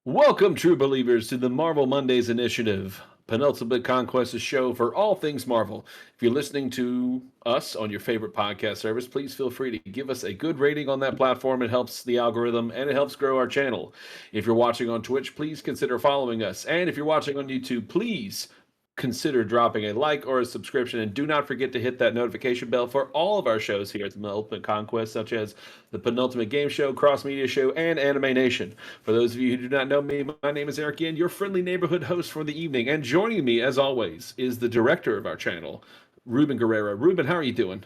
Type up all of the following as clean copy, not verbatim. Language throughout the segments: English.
Welcome, true believers, to the Marvel Mondays Initiative, penultimate conquest show for all things Marvel. If you're listening to us on your favorite podcast service, please feel free to give us a good rating on that platform. It helps the algorithm and it helps grow our channel. If you're watching on Twitch, please consider following us. And if you're watching on YouTube, please consider dropping a like or a subscription, and do not forget to hit that notification bell for all of our shows here at the Ultimate Conquest, such as the Penultimate Game Show, Cross Media Show, and Anime Nation. For those of you who do not know me, my name is Eric Yin, your friendly neighborhood host for the evening, and joining me, as always, is the director of our channel, Ruben Guerrero. Ruben, how are you doing?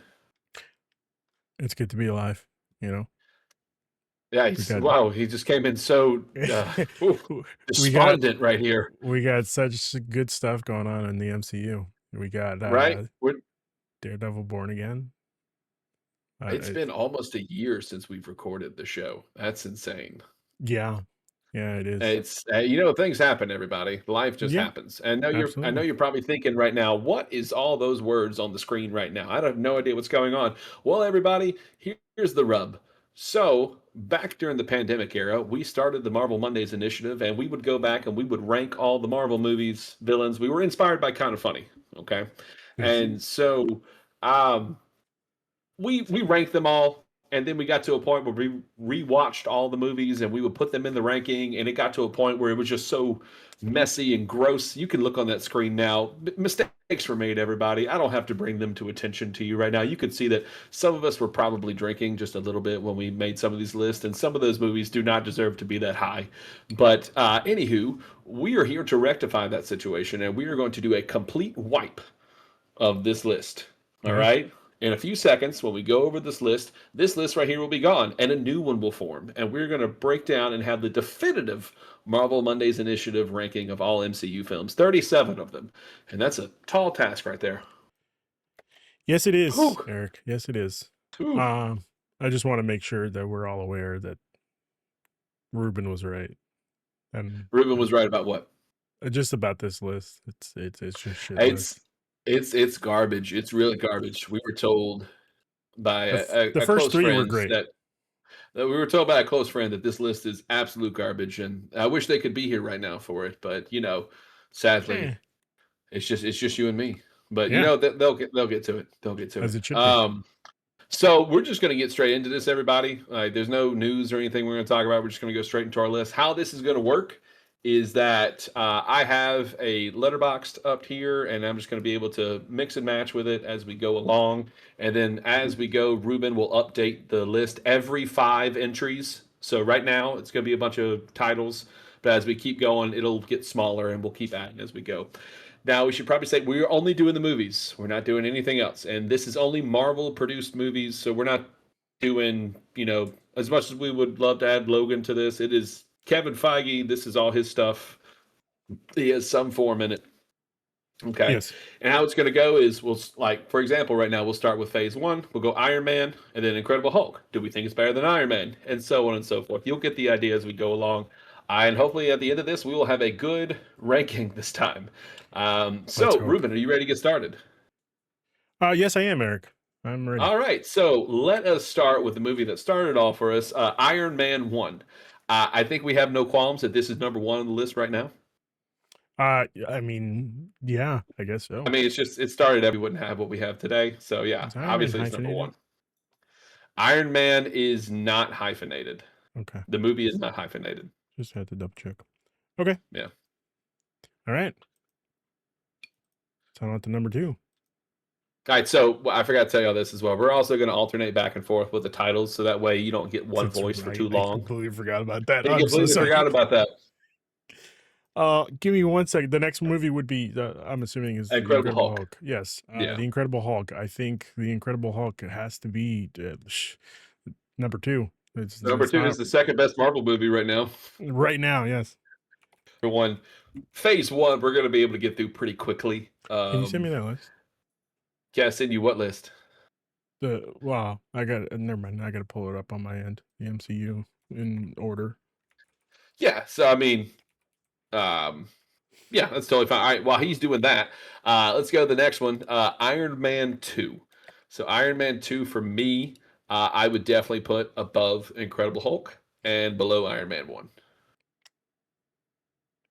It's good to be alive, you know. Yeah, We got wow, he just came in so we got despondent right here, we got such good stuff going on in the MCU. We got right? Daredevil Born Again. It's It's been almost a year since we've recorded the show. That's insane. yeah, yeah, it is. It's things happen, everybody. Life just Yeah, happens. And I know absolutely. you're probably thinking right now, what is all those words on the screen right now? I have no idea what's going on. Well, everybody, here's the rub. So, back during the pandemic era, we started the Marvel Mondays initiative, and we would go back and we would rank all the Marvel movies, villains. We were inspired by Kind of Funny, okay? Yes. And so, um we ranked them all, and then we got to a point where we rewatched all the movies and we would put them in the ranking, and it got to a point where it was just so messy and gross. You can look on that screen now. Mistakes were made, everybody. I don't have to bring them to attention to you right now. You could see that some of us were probably drinking just a little bit when we made some of these lists, and some of those movies do not deserve to be that high. But anywho, we are here to rectify that situation, and we are going to do a complete wipe of this list. All Okay. right. In a few seconds, when we go over this list right here will be gone and a new one will form. And we're going to break down and have the definitive Marvel Mondays Initiative ranking of all MCU films, 37 of them. And that's a tall task right there. Yes, it is, Whew. Eric. Yes, it is. Whew. Um, I just want to make sure that we're all aware that Ruben was right, and Ruben was right about what? just about this list. It's just shit It's list. it's garbage. It's really garbage. We were told by The a first close three were friend great. that we were told by a close friend that this list is absolute garbage, and I wish they could be here right now for it, but sadly, Eh, it's just you and me. But yeah, they'll get to it. They'll get to as it. it should be. So we're just going to get straight into this, everybody. There's no news or anything we're going to talk about. We're just going to go straight into our list. How this is going to work is that I have a letterboxed up here, and I'm just going to be able to mix and match with it as we go along. And then as we go, Ruben will update the list every 5 entries. So right now it's going to be a bunch of titles, but as we keep going, it'll get smaller, and we'll keep adding as we go. Now, we should probably say we're only doing the movies. We're not doing anything else. And this is only Marvel produced movies. So we're not doing, as much as we would love to add Logan to this, it is Kevin Feige. This is all his stuff. He has some form in it. Okay. Yes. And how it's going to go is for example, right now, we'll start with phase one. We'll go Iron Man and then Incredible Hulk. Do we think it's better than Iron Man? And so on and so forth. You'll get the idea as we go along. And hopefully at the end of this, we will have a good ranking this time. Let's So, hope. Ruben, are you ready to get started? Yes, I am, Eric. I'm ready. All right. So let us start with the movie that started all for us, Iron Man 1. I think we have no qualms that this is number one on the list right now. I mean, yeah, I guess I so. mean, it started we wouldn't have what we have today. So yeah, Is Iron Man obviously it's number hyphenated? one. Iron Man is not hyphenated. Okay. The movie is not hyphenated. Just had to double check. Okay. Yeah. All right. So on to number 2. All right. So I forgot to tell you all this as well. We're also going to alternate back and forth with the titles, so that way you don't get one That's voice for right. too I long. completely forgot about that. You I'm so completely sorry. forgot about that. Give me 1 second. The next movie would be, I'm assuming, is The Incredible Incredible Hulk. Hulk. Yes. Yeah. The Incredible Hulk. I think The Incredible Hulk has to be number 2. Number It's two not is the second best Marvel movie right now. right now. Yes. For one, phase one, we're going to be able to get through pretty quickly. Can you send me that list? Can I send you what list? Wow. Never mind. I got to pull it up on my end. The MCU in order. Yeah. So, I mean, yeah, that's totally fine. All right. While he's doing that, let's go to the next one, Iron Man 2. So, Iron Man 2 for me, I would definitely put above Incredible Hulk and below Iron Man 1.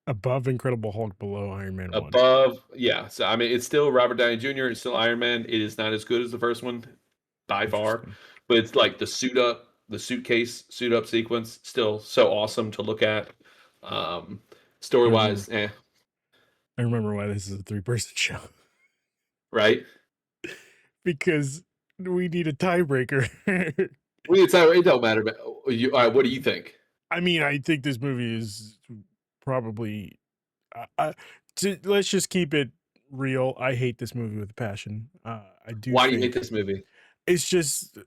Above Incredible Hulk, below Iron Man 1. Above, yeah. So I mean, it's still Robert Downey Jr. It's still Iron Man. It is not as good as the first one by far, Interesting. but it's like the suit up sequence, still so awesome to look at. Um, Story I remember. wise, I remember why this is a 3-person show. right? Because we need a tiebreaker. It don't matter. But you, all right, what do you think? I mean, I think this movie is probably. Let's just keep it real. I hate this movie with a passion. I do Why do you hate think this movie? it's just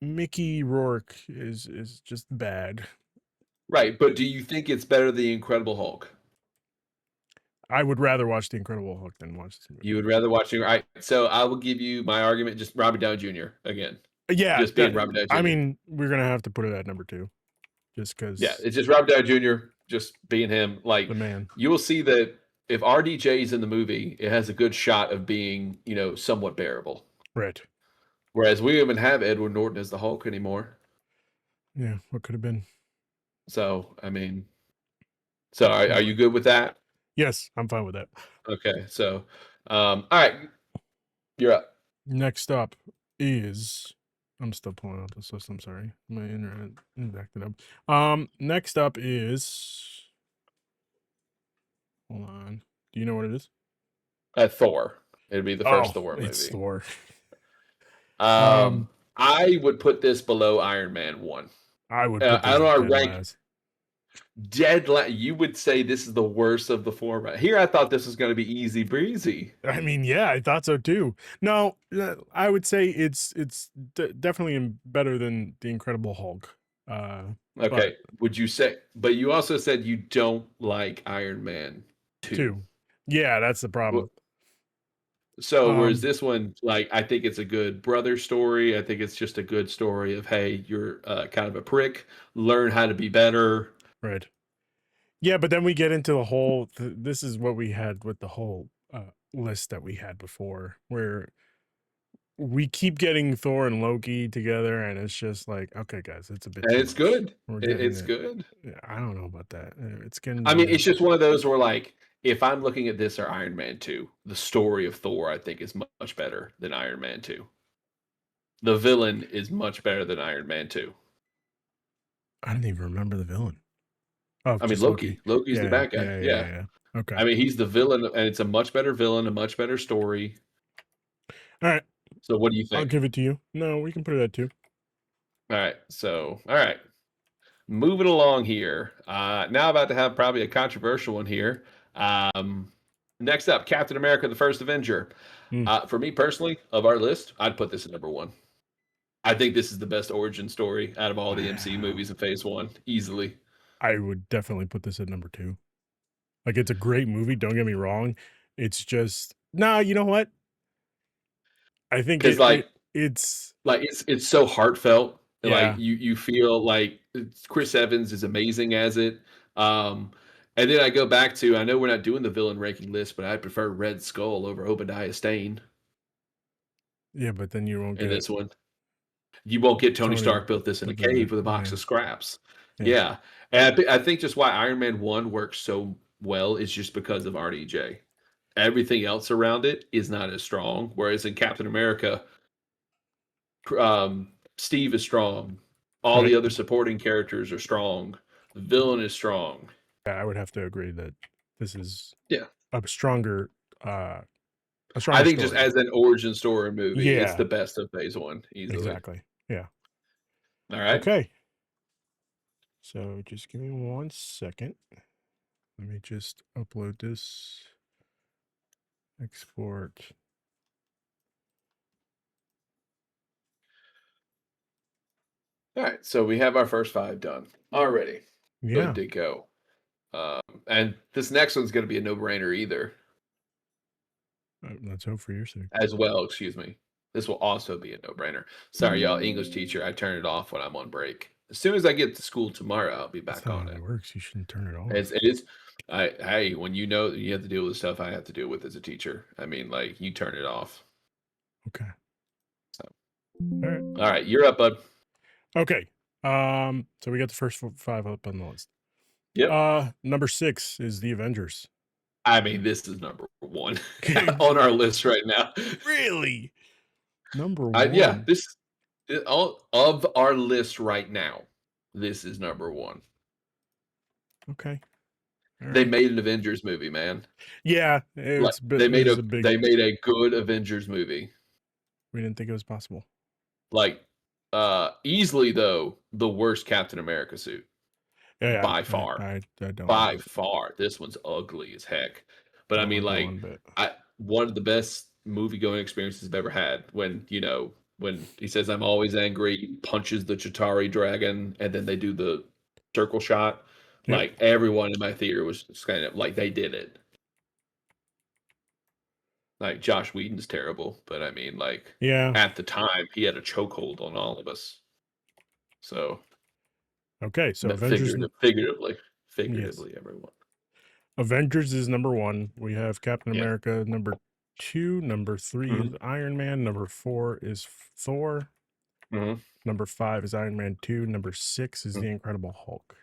Mickey Rourke is just bad. Right, but do you think it's better than the Incredible Hulk? I would rather watch The Incredible Hulk than watch this movie. You would rather watch it, right? So I will give you my argument. Just Robert Downey Jr. again, Yeah, just being Robert Downey I Jr. mean, we're gonna have to put it at number 2, just Yeah, because it's just Robert Downey Jr. just being him. Like the man. you will see that if RDJ is in the movie, it has a good shot of being somewhat bearable. Right. Whereas we don't even have Edward Norton as the Hulk anymore. Yeah, what could have been? So I mean, so are you good with that? Yes, I'm fine with that. Okay, so all right, you're up. Next up is I'm still pulling up this list. I'm sorry, my internet is acting up. Next up is hold on. Do you know what it is? Thor. It'd be the first Oh, Thor it's movie. Thor. I would put this below Iron Man 1. I would put I this don't know, dead rank last. you would say this is the worst of the four. But here, I thought this was going to be easy breezy. I mean, yeah, I thought so too. No, I would say it's definitely better than the Incredible Hulk. Okay, But would you say? But you also said you don't like Iron Man 2. 2, yeah, that's the problem. So, whereas Um, this one, like, I think it's a good brother story. I think it's just a good story of, hey, you're kind of a prick. Learn how to be better. right. Yeah, but then we get into the whole. This is what we had with the whole list that we had before, where we keep getting Thor and Loki together, and it's just like, okay, guys, it's a bit And too it's much. good. We're getting It's it. good. Yeah, I don't know about that. It's getting I to mean, the it's just one of those where, like, if I'm looking at this or Iron Man 2, the story of Thor, I think, is much better than Iron Man 2. The villain is much better than Iron Man 2. I don't even remember the villain. Oh, I mean, just Loki. Loki. Loki's the Yeah, bad guy. yeah, yeah, Yeah. yeah. Okay. I mean, he's the villain, and it's a much better villain, a much better story. All right. So, what do you I'll think? give it to you. No, we can put it at 2. All right. So, all right. Moving along here. Now about to have probably a controversial one here. Um, Next up, Captain America: The First Avenger. Hmm. For me personally, of our list, I'd put this at number 1. I think this is the best origin story out of all the MCU movies in Phase 1, easily. I would definitely put this at number 2. Like, it's a great movie. Don't get me wrong. It's just nah. You know what? I think Because it's it's so heartfelt. Like yeah, you feel like Chris Evans is amazing as it. And then I go back to, I know we're not doing the villain ranking list, but I prefer Red Skull over Obadiah Stane yeah. But then you won't in get this one. You won't get Tony Tony Stark built this in a put this in. cave with a box Yeah, of scraps. yeah. Yeah. And I think just why Iron Man 1 works so well is just because of RDJ. Everything else around it is not as strong. Whereas in Captain America, Steve is strong. All Right. the other supporting characters are strong. The villain is strong. Yeah, I would have to agree that this is Yeah. a stronger uh a I stronger think just story. as an origin story movie, it's Yeah, the best of Phase 1, easily. exactly. Yeah. All right. Okay. So just give me 1 second. Let me just upload this. Export. All right. So we have our first 5 done already. Good Yeah. to go. And this next one's going to be a no-brainer either, Let's hope for your sake. as well. Excuse me. This will also be a no-brainer. Sorry, y'all. English teacher. I turn it off when I'm on break. As soon as I get to school tomorrow, I'll be That's back not on how it it. works. You shouldn't turn it off. It is. Hey, when you know that you have to deal with stuff I have to deal with as a teacher. I mean, like you turn it off. Okay. So, All right. all right, you're up, bud. Okay. So we got the first 5 up on the list. Yep. Number 6 is The Avengers. I mean, this is number one on our list right now. Really? Number Yeah, 1. all of our list right now. This is number one. Okay. All They right. made an Avengers movie, man. Yeah, Like it is a big they made a good Avengers movie. we didn't think it was possible. Like easily though, the worst Captain America suit Yeah, by far. I don't By love it. far. This one's ugly as heck. But I Don't mean, like it like, one bit. one of the best movie going experiences I've ever had when, when he says, I'm always angry, he punches the Chitauri dragon, and then they do the circle shot. Yep. Like, everyone in my theater was just kind of like, they did it. Like, Josh Whedon's terrible, but I mean, like, Yeah. at the time, he had a chokehold on all of us. So, Okay, so Avengers figuratively, yes. everyone. Avengers is number 1. We have Captain Yeah. America number 2, number 3 is Mhm. Iron Man, number 4 is Thor, Mhm. number 5 is Iron Man 2, number 6 is Mhm. The Incredible Hulk.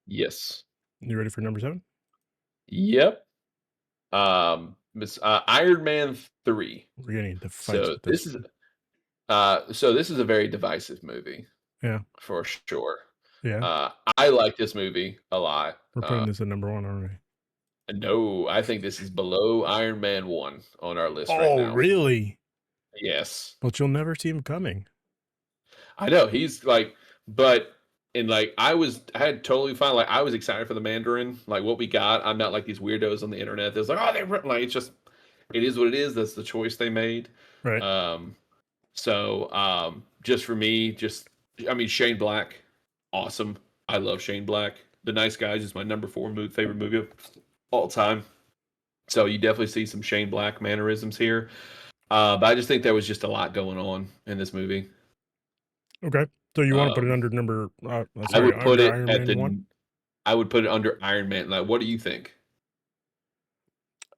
Yes. You ready for number 7? Yep. Iron Man 3. We're getting into fights So with this one. this is a very divisive movie Yeah. for sure. Yeah. I like this movie a lot. We're putting this at number 1, aren't we? No, I think this is below Iron Man 1 on our list right Oh, now. really? Yes. But you'll never see him coming. I know, he's like, but and like I had totally fine. Like I was excited for the Mandarin, like what we got. I'm not like these weirdos on the internet that's like, oh, like it's just it is what it is. That's the choice they made. Right. Um, just for me, just I mean Shane Black, awesome. I love Shane Black. The Nice Guys is my number 4 favorite movie of all time. So you definitely see some Shane Black mannerisms here. But I just think there was just a lot going on in this movie. Okay. So you want to put it Um, under number I would put under it Iron at Man 1? I would put it under Iron Man. Like, what do you think?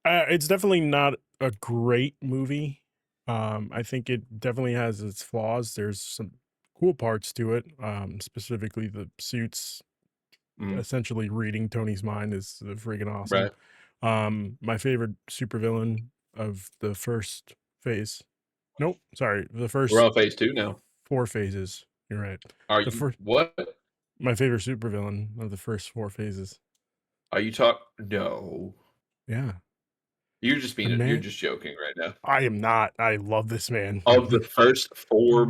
It's definitely not a great movie. I think it definitely has its flaws. There's some cool parts to it. Specifically the suits Mm, essentially reading Tony's mind is freaking awesome. right. My favorite supervillain of the first phase. Nope, sorry, the We're first on phase 2 now. 4 phases. You're right. Are The you first what? My favorite supervillain of the first 4 phases. Are you talk No. Yeah. The You're man just joking right now. I am not. I love this man. Of the first The 4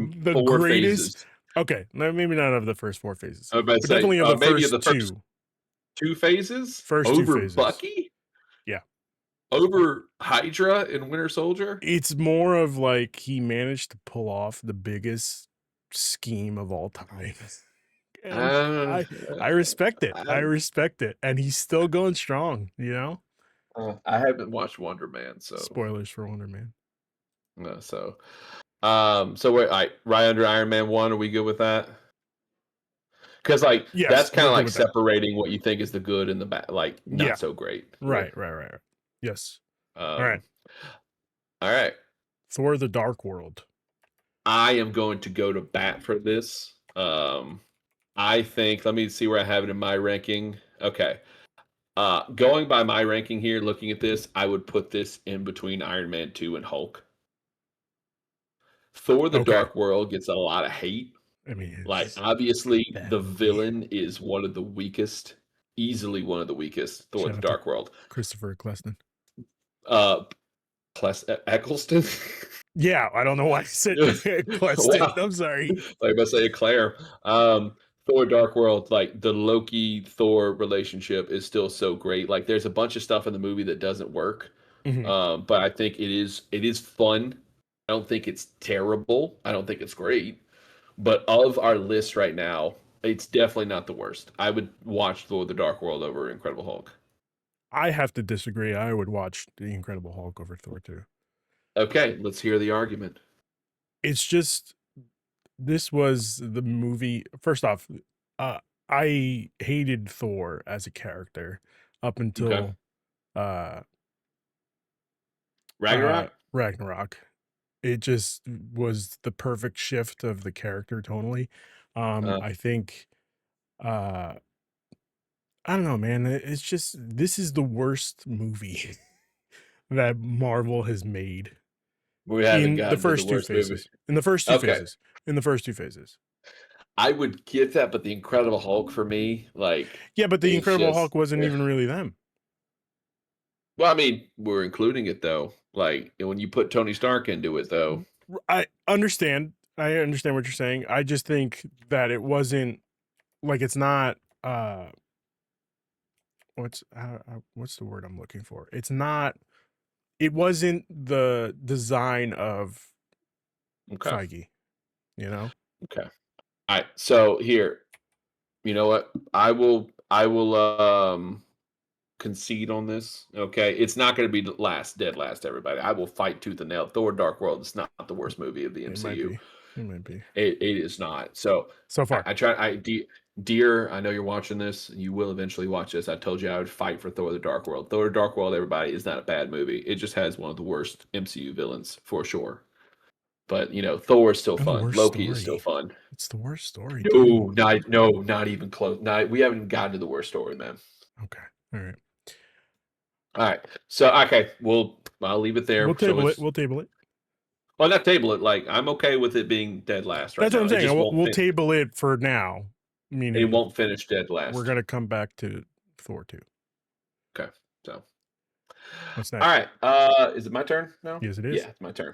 greatest phases. okay, maybe not of the first 4 phases, I was about to but say, definitely of the maybe of first the first 2. 2 phases First 2 over phases. Bucky? Yeah. Over Hydra and Winter Soldier? It's more of like he managed to pull off the biggest scheme of all time. And Uh, I respect it. I I respect it. And he's still going strong, you know? I haven't watched Wonder Man, so Spoilers for Wonder Man. no, so wait, right under Iron Man 1, are we good with that? Because like that's Yes, kind we're of good like with that. separating what you think is the good and the bad, like Yeah. not so great. Right. Right. Yes. All right. Um. All right. Thor the Dark World. I am going to go to bat for this. I think. Let me see where I have it in my ranking. Okay. Going by my ranking here, looking at this, I would put this in between Iron Man 2 and Hulk. Thor: The Okay. Dark World gets a lot of hate. I mean, Like, it's obviously, bad the movie. villain is one of the weakest, easily one of the weakest. Thor: Shout The out to Dark World. Christopher Eccleston. Uh, Eccleston. Yeah, I don't know why I said Eccleston. Wow. I'm sorry. Like I say, Claire. Thor: Dark World. Like the Loki Thor relationship is still so great. Like, there's a bunch of stuff in the movie that doesn't work. Mhm. But I think it is fun. I don't think it's terrible. I don't think it's great. But of our list right now, it's definitely not the worst. I would watch Thor: The Dark World over Incredible Hulk. I have to disagree. I would watch The Incredible Hulk over Thor 2. Okay, let's hear the argument. It's just this was the movie. First off, uh, I hated Thor as a character up Okay. until uh Ragnarok? Ragnarok. It just was the perfect shift of the character tonally. Uh, I think uh I don't know, man. It's just this is the worst movie that Marvel has made We haven't in the gotten to the first two worst movie. phases. In the first two Okay. phases. In the first two phases. I would give that, but the Incredible Hulk for me, like, Yeah, but the it's Incredible just Hulk wasn't even really them. well, I mean, we're including it though. Like when you put Tony Stark into it though. I understand. I understand what you're saying. I just think that it wasn't like it's not what's the word I'm looking for? It's not it wasn't the design of Okay. Feige, you know? Okay. All right. So here, you know what? I will concede on this. Okay. It's not going to be the last, dead last, everybody. I will fight tooth and nail. Thor Dark World is not the worst movie of the It might MCU. be. It might be. It is not. So So I, far. I try. Dear, I know you're watching this. You will eventually watch this. I told you I would fight for Thor: The Dark World. Thor: The Dark World, everybody, is not a bad movie. It just has one of the worst MCU villains for sure. But Thor is still And the fun. worst Loki is still story. fun. It's the worst story too. No, not even close. Not we haven't gotten to the worst story, man. Okay. All right. All right. So okay, I'll leave it there. We'll So table it. it's We'll table it. well, not table it. Like I'm okay with it being dead last right That's what now. I'm It saying. just won't We'll fit. table it for now. It Meaning won't finish dead we're last. gonna come back to Thor 2. Okay. So What's all next? right. Is it my turn now? Yes, it is. Yeah, it's my turn.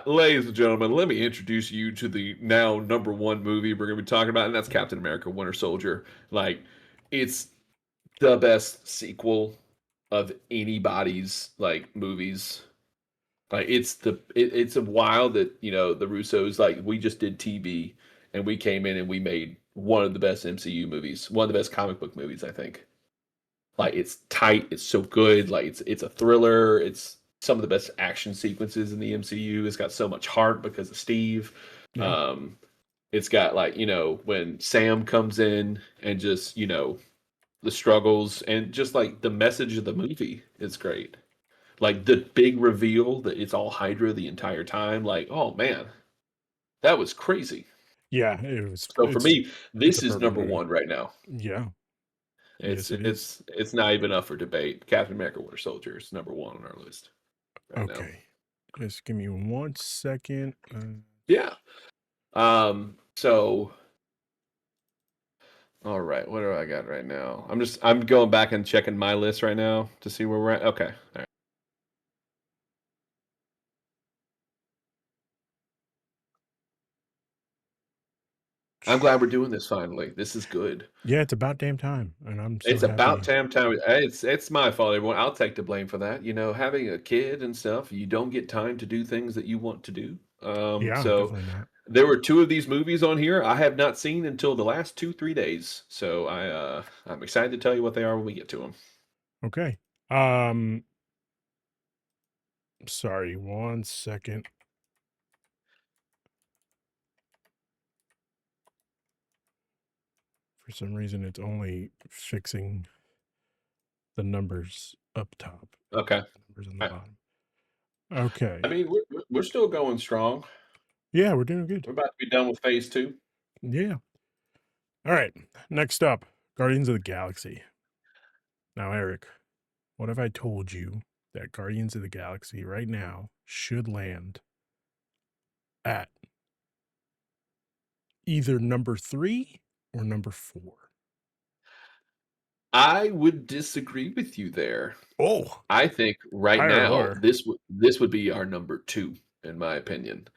Ladies and gentlemen, let me introduce you to the now number one movie we're gonna be talking about, and that's Captain America: Winter Soldier. Like, it's the best sequel of anybody's like movies. Like it's a while that the Russos like we just did TV and we came in and we made one of the best MCU movies, one of the best comic book movies, I think. Like it's tight, it's so good, like it's a thriller, it's some of the best action sequences in the MCU. It's got so much heart because of Steve. Yeah. Um it's got like, when Sam comes in and just, the struggles and just like the message of the movie is great. Like the big reveal that it's all Hydra the entire time. Like, oh man, that was crazy. Yeah, So for me, it's a this is perfect number movie. one right now. Yeah. It's Yes, it is. it's not even up for debate. Captain America: Winter Soldier is number one on our list right now. Okay. Just give me 1 second. Yeah. So all right, what do I got right now? I'm going back and checking my list right now to see where we're at. Okay. All right. I'm glad we're doing this finally. This is good. Yeah, it's about damn time, and I'm so It's about happy. time. It's my fault, everyone. I'll take the blame for that. Having a kid and stuff, you don't get time to do things that you want to do. Yeah, So definitely not. there were two of these movies on here I have not seen until the last 2-3 days. So I'm excited to tell you what they are when we get to them. Okay. Sorry, 1 second. For some reason, it's only fixing the numbers up top, Okay. numbers on the I, bottom. I Okay. mean, we're still going strong. Yeah, we're doing good. We're about to be done with phase two. Yeah. All right. Next up, Guardians of the Galaxy. Now, Eric, what if I told you that Guardians of the Galaxy right now should land at either number 3 or number 4? I would disagree with you there. Oh, I think right higher or now lower? this would be our number two, in my opinion.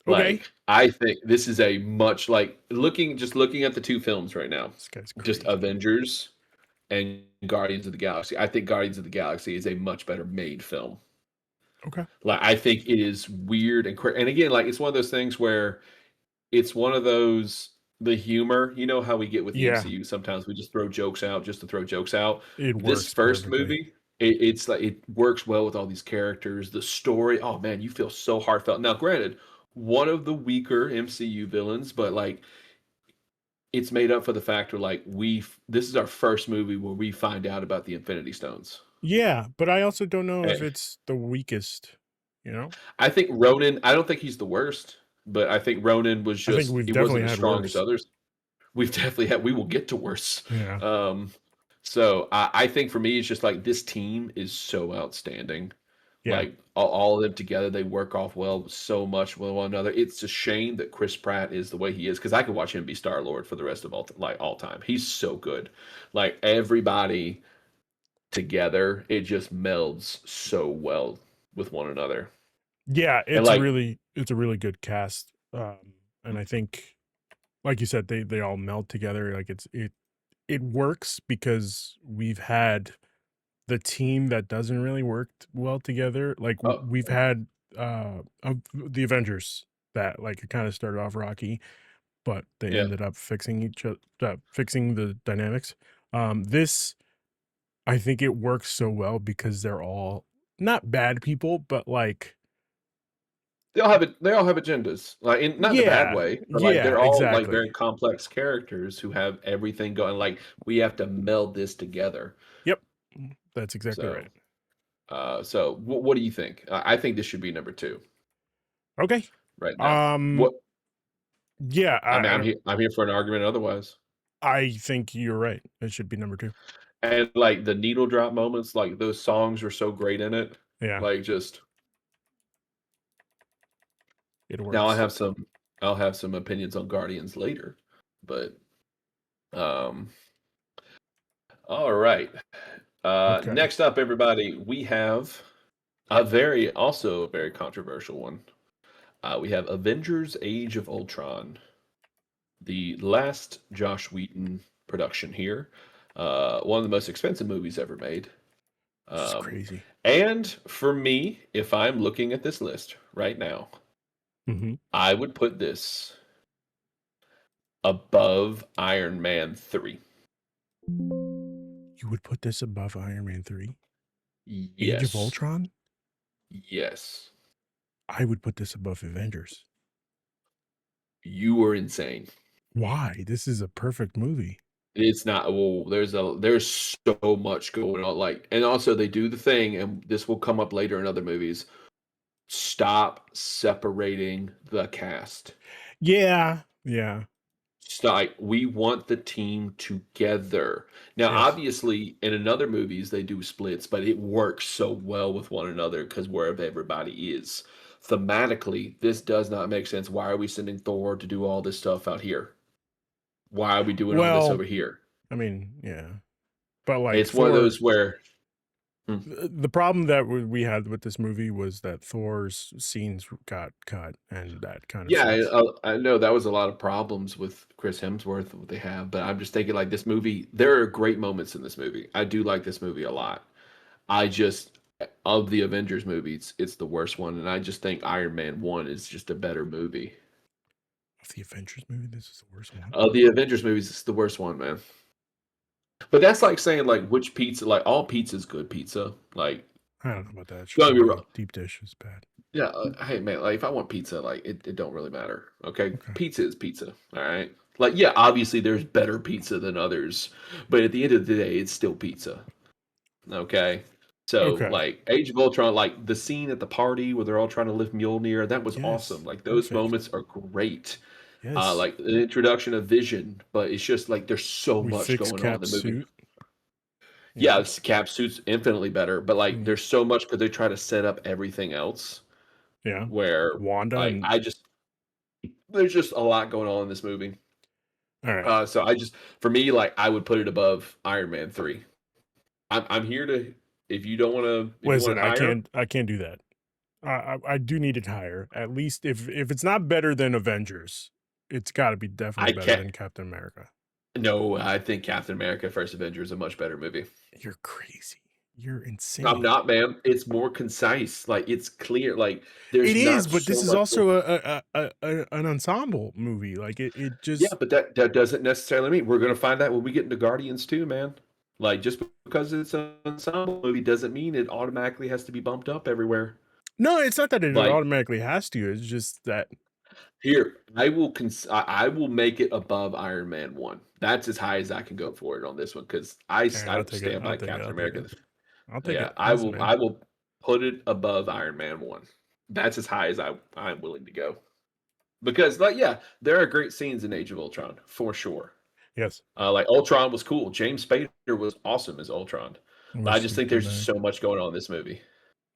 Okay. Like, I think this is a much like looking at the two films right now, This guy's just crazy. Avengers and Guardians of the Galaxy. I think Guardians of the Galaxy is a much better made film. Okay. Like, I think it is weird and again, like it's one of those things where it's one of those the humor, you know how we get with the Yeah, MCU. Sometimes we just throw jokes out just to throw jokes out. it This works first perfectly. movie, it's like it works well with all these characters. The story, oh man, you feel so heartfelt. Now, granted, one of the weaker MCU villains, but like it's made up for the fact where like this is our first movie where we find out about the Infinity Stones. Yeah, but I also don't know if Eh, it's the weakest, you know? I think Ronan. I don't think he's the worst, but I think Ronan was I think just we've he definitely wasn't as had strong as worse. others. We've definitely had. We will get to worse. Yeah. Um, So I think for me, it's just like this team is so outstanding. Yeah. Like all of them together, they work off well so much with one another. It's a shame that Chris Pratt is the way he is because I could watch him be Star Lord for the rest of all time. He's so good. Like everybody together, it just melds so well with one another. Yeah, And like, it's a really good cast. And I think like you said, they all meld together. Like it works because we've had the team that doesn't really work well together. Like oh we've had the Avengers that like it kind of started off rocky, but they yeah, ended up fixing each other, fixing the dynamics. This I think it works so well because they're all not bad people, but like they all have agendas, like not in a bad yeah, way, but like yeah, they're all like very exactly. complex characters who have everything going. Like we have to meld this together. Yep, that's exactly So, right. what do you think? I think this should be number two Okay. right now. Um, What yeah, I mean, I'm here for an argument otherwise. I think you're right. It should be number 2. And like the needle drop moments, like those songs are so great in it. Yeah, Like just it now, works. I'll have some opinions on Guardians later, but um, all right. Okay. Next up, everybody, we have also a very controversial one. We have Avengers: Age of Ultron, the last Josh Whedon production here. One of the most expensive movies ever made. Which is Um, crazy. and for me, if I'm looking at this list right now, Mhm. I would put this above Iron Man 3. You would put this above Iron Man 3? Age of Yes. Ultron? Yes. I would put this above Avengers. You were insane. Why? This is a perfect movie. It's not well, there's so much going on. Like, and also they do the thing, and this will come up later in other movies. Stop separating the cast. Yeah. Yeah. Stop. Like, we want the team together. Now, Yes. obviously, in another movies they do splits, but it works so well with one another because wherever everybody is. Thematically, this does not make sense. Why are we sending Thor to do all this stuff out here? Why are we doing all this Well, over here? I mean, yeah. But like It's one of Thor those where hmm, the problem that we had with this movie was that Thor's scenes got cut and that kind of yeah, sucks. I know that was a lot of problems with Chris Hemsworth, what they have, but I'm just thinking like this movie, there are great moments in this movie. I do like this movie a lot. I just of the Avengers movies, it's the worst one, and I just think Iron Man 1 is just a better movie. Of the Avengers movie, this is the worst one. Of the Avengers movies, it's the worst one, man. But that's like saying like which pizza, like all pizza is good pizza. Like I don't know about that. don't get me Chipotle wrong. deep dish is bad. Yeah, hey man, like if I want pizza, like it don't really matter. Okay, Okay. pizza is pizza. All right. Like yeah, obviously there's better pizza than others, but at the end of the day, it's still pizza. Okay. So Okay. like Age of Ultron, like the scene at the party where they're all trying to lift Mjolnir, that was awesome. Yes. Like those Perfect. moments are great. Yes. Like the introduction of Vision, but it's just like there's so We much fix going on in the Cap's movie. suit. Yeah, Yeah. this Cap suit's infinitely better, but like Mm, there's so much because they try to set up everything else yeah. where Wanda like and I just there's just a lot going on in this movie. all right. So I just for me like I would put it above Iron Man 3. I'm here to if you want Listen, it higher, I can't do that. I do need it higher. At least if it's not better than Avengers, it's got to be definitely I better can't. than Captain America. No, I think Captain America: First Avenger is a much better movie. You're crazy. You're I'm insane. not, man. It's more concise. Like it's clear. Like It there's is, not but this so is much. also an ensemble movie. Like it Yeah, just but that doesn't necessarily mean we're gonna find that when we get into Guardians too, man. Like just because it's an ensemble movie doesn't mean it automatically has to be bumped up everywhere. no, it's not that it Like automatically has to. It's just that here, I will make it above Iron Man 1. That's as high as I can go for it on this one because all right, I I'll will take it. stand I'll by take it. Captain I'll take America. it. I'll take Yeah, it. Listen, man. I will put it above Iron Man 1. That's as high as I'm willing to go. Because like yeah, there are great scenes in Age of Ultron for sure. Yes. Like Ultron was cool. James Spader was awesome as Ultron. I But I wish just he'd think come there's just back. so much going on in this movie.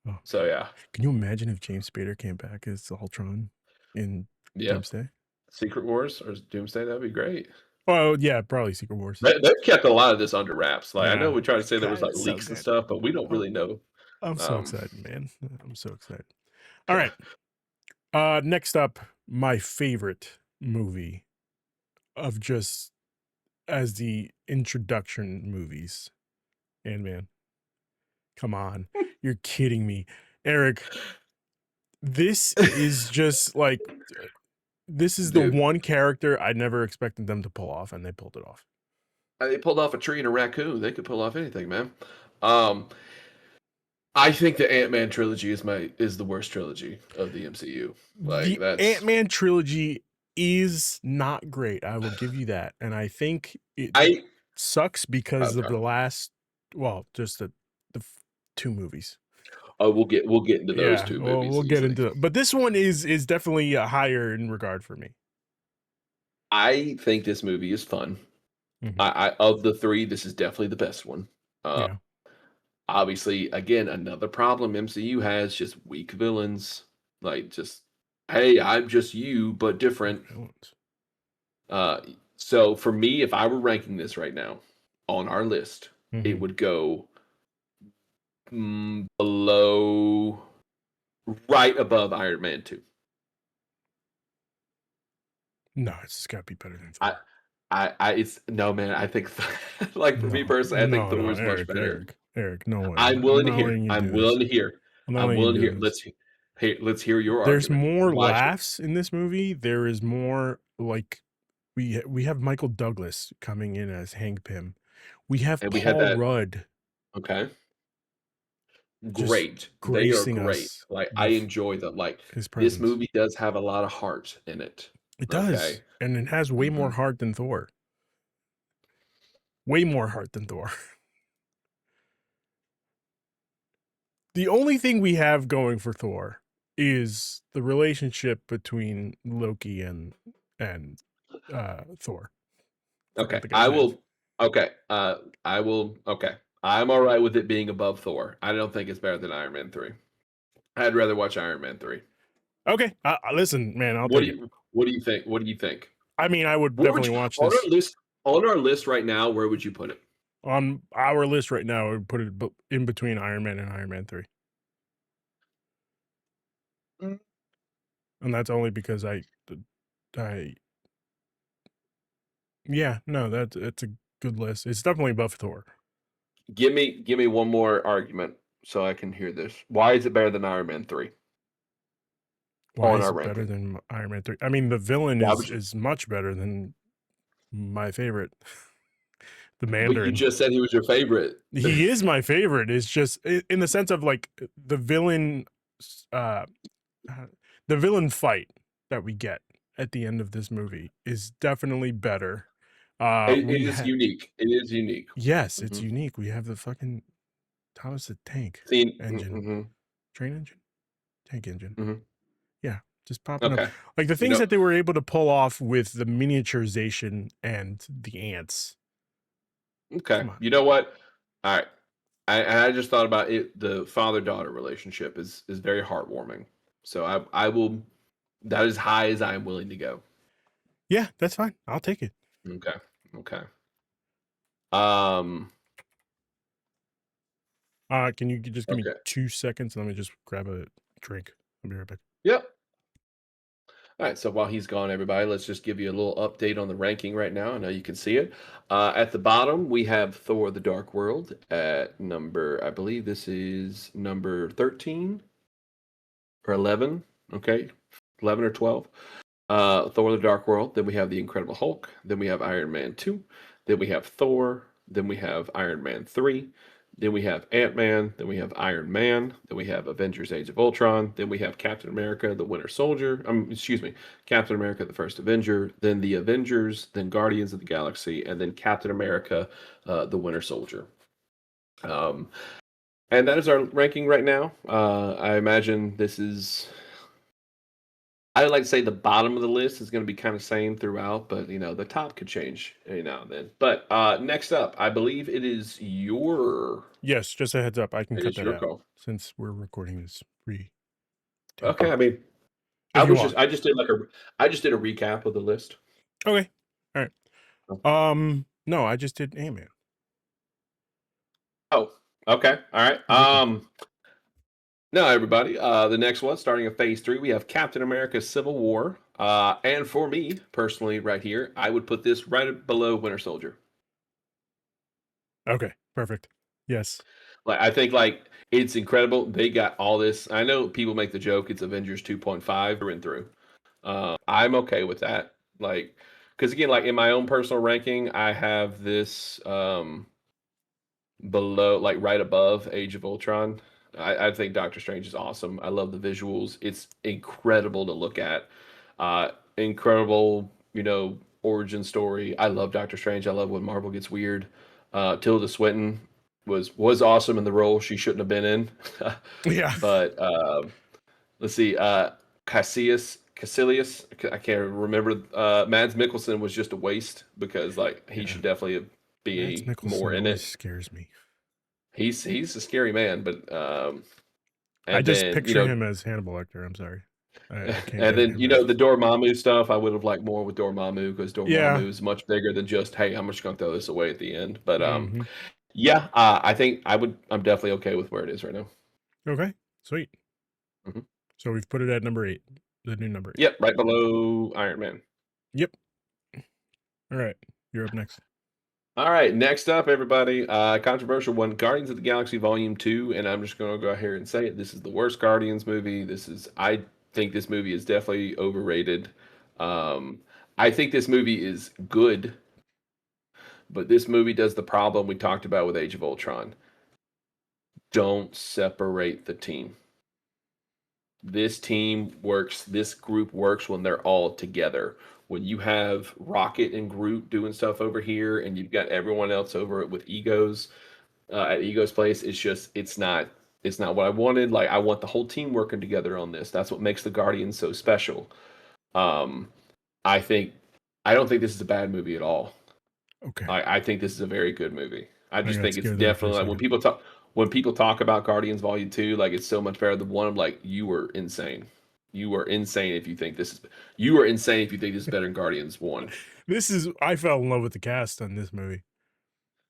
Oh, So yeah. can you imagine if James Spader came back as Ultron in Yeah. Doomsday? Secret Wars or Doomsday, that'd be great. Oh yeah, probably Secret Wars. They've kept a lot of this under wraps. Like I know Yeah, we try to say there was God, like it's so leaks and good. stuff, but we don't Oh, really know. I'm so Um, excited, man. I'm so excited. All right. Next up, my favorite movie of just as the introduction movies. And man, come on. You're kidding me. Eric, this is just like this is the dude, one character I never expected them to pull off, and they pulled it off. they pulled off a tree and a raccoon. They could pull off anything, man. Um, I think the Ant-Man trilogy is the worst trilogy of the MCU. Like The that's Ant-Man trilogy is not great. I will give you that. And I think it I sucks because of okay. the last, well, just two movies. We'll get into those Yeah, two well, movies we'll get easily. into it. But this one is definitely higher in regard for me. I think this movie is fun. Mhm. I of the three, this is definitely the best one. Uh, Yeah. Obviously, again, another problem MCU has just weak villains. Like just, hey, I'm just you, but Weak different. villains. Uh, so for me, if I were ranking this right now on our list, it Mhm. would go below, right above Iron Man 2. No, it's just got to be better than I, Thor. it's no man. I think, like for me No, personally, I think no, Thor no, is much better. Eric, no way. I'm I'm willing to not hear. letting you I'm do willing this. to hear. I'm not I'm letting you willing to do hear. this. Let's hear your There's argument. more Why should laughs in this movie. There is more like we have Michael Douglas coming in as Hank Pym. We have and we had Paul that? Rudd Okay, just great. They are gracing great. us Like I with enjoy them. Like his this presence. movie does have a lot of heart in it. It does, Okay. and it has way more hmm heart than Thor. Way more heart than Thor. The only thing we have going for Thor is the relationship between Loki and Thor. Okay. Forgot the I guy's name. will. Okay. I will. Okay. I'm all right with it being above Thor. I don't think it's better than Iron Man 3. I'd rather watch Iron Man 3. Okay, listen, man, I'll What take do it. you What do you think? What do you think? I mean, I would Where would definitely you watch this on our list right now? Where would you put it? on our list right now. I would put it in between Iron Man and Iron Man 3, Mm. and that's only because I yeah, no, that's a good list. It's definitely above Thor. Give me one more argument so I can hear this. Why is it better than Iron Man 3 Why on is our it better ranking? than Iron Man 3? I mean, the villain Why would you? is much better than my favorite, the But you Mandarin. just said he was your favorite. He is my favorite. It's just in the sense of like the villain, uh, uh, the villain fight that we get at the end of this movie is definitely better. It We is had unique. It is unique. yes, it's hmm unique. We have the fucking Thomas the Tank See, engine, train engine, tank engine. hmm Yeah, just popping up okay. like the You things know, that they were able to pull off with the miniaturization and the ants. okay. Come on. You know what? All right. I just thought about it. The father daughter relationship is very heartwarming. So I will. That is high as I am willing to go. Yeah, that's fine. I'll take it. Okay. Okay. Um. Can you just give me Okay. 2 seconds? Let me just grab a drink. I'll be right back. Yep. All right, so while he's gone, everybody, let's just give you a little update on the ranking right now. I know you can see it. At the bottom, we have Thor: The Dark World at number, I believe this is number 13 or 11. Okay, 11 or 12. Thor: The Dark World. Then we have The Incredible Hulk. Then we have Iron Man 2. Then we have Thor. Then we have Iron Man 3. Then we have Ant-Man. Then we have Iron Man. Then we have Avengers: Age of Ultron. Then we have Captain America: The Winter Soldier. Excuse me, Captain America: The First Avenger. Then the Avengers. Then Guardians of the Galaxy, and then Captain America: The Winter Soldier. Um, and that is our ranking right now. I imagine this is I like to say the bottom of the list is going to be kind of same throughout, but the top could change every now and then. But next up, I believe Yes, just a heads up. I can it cut is that your out call. since we're recording this Okay, pre-taping. I mean, If you want. I just did a recap of the list. Okay. All right. Oh, No, I just did Ant-Man. oh, okay, all right. Yeah. Now everybody, the next one, starting in Phase 3, we have Captain America: Civil War. And for me personally, right here, I would put this right below Winter Soldier. Okay. Perfect. Yes. Like I think it's incredible. They got all this. I know people make the joke it's Avengers 2.5 through and through. I'm okay with that. Like, because again, like in my own personal ranking, I have this below, like right above Age of Ultron. I think Doctor Strange is awesome. I love the visuals. It's incredible to look at. Incredible, origin story. I love Doctor Strange. I love when Marvel gets weird. Tilda Swinton was awesome in the role she shouldn't have been in. Yeah. But let's see, Cassilius. I can't remember. Mads Mikkelsen was just a waste because like he Yeah. should definitely Mads be more Mikkelsen in always it. scares me. He's a scary man, but I and just then picture him as Hannibal Lecter. I'm sorry. I can't and get then him as. the Dormammu stuff. I would have liked more with Dormammu because Yeah. Dormammu is much bigger than just hey, I'm just gonna throw this away at the end. But Mm-hmm. yeah, I think I'm definitely okay with where it is right now. Okay. Sweet. Mhm. So we've put it at number 8. The new number 8. Yep, right below Iron Man. Yep. All right. You're up next. All right, next up, everybody, controversial one, Guardians of the Galaxy Volume 2, and I'm just going to go here and say it. This is the worst Guardians movie. I think this movie is definitely overrated. Um, I think this movie is good, but this movie does the problem we talked about with Age of Ultron. Don't separate the team. This group works when they're all together. When you have Rocket and Groot doing stuff over here, and you've got everyone else over with egos, at Ego's place. It's not what I wanted. Like I want the whole team working together on this. That's what makes the Guardians so special. Um, I think I don't think this is a bad movie at all. Okay. I think this is a very good movie. I I just got think it's scared there for a definitely like second. when people talk about Guardians Volume 2, like it's so much better than one. I'm like, you were insane. You were insane if you think this is you were insane if you think this is better than Guardians 1. I fell in love with the cast on this movie.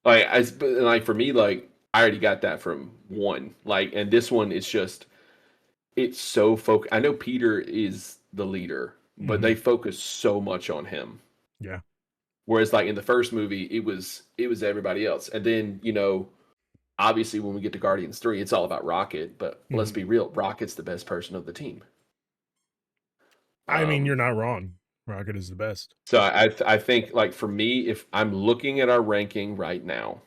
Like for me, like I already got that from 1. Like, and this one it's so focused. I know Peter is the leader, but Mm-hmm. they focus so much on him. Yeah. Whereas like in the first movie, it was everybody else. And then, obviously when we get to Guardians 3, it's all about Rocket, but let's Mm-hmm. be real, Rocket's the best person of the team. I mean, Um you're not wrong. Rocket is the best. so I think like for me, if I'm looking at our ranking right now,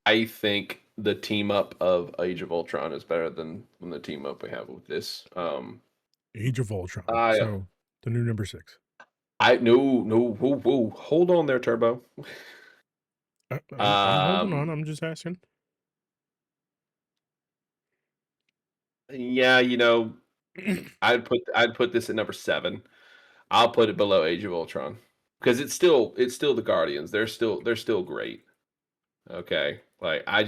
I think the team up of Age of Ultron is better than the team up we have with this. Age of Ultron. I So the new number 6. I no, whoa, whoa, hold on there, Turbo. I'm holding on. Um, I'm just asking. yeah, I'd put this at number 7. I'll put it below Age of Ultron because it's still the Guardians. They're still great. Okay, like I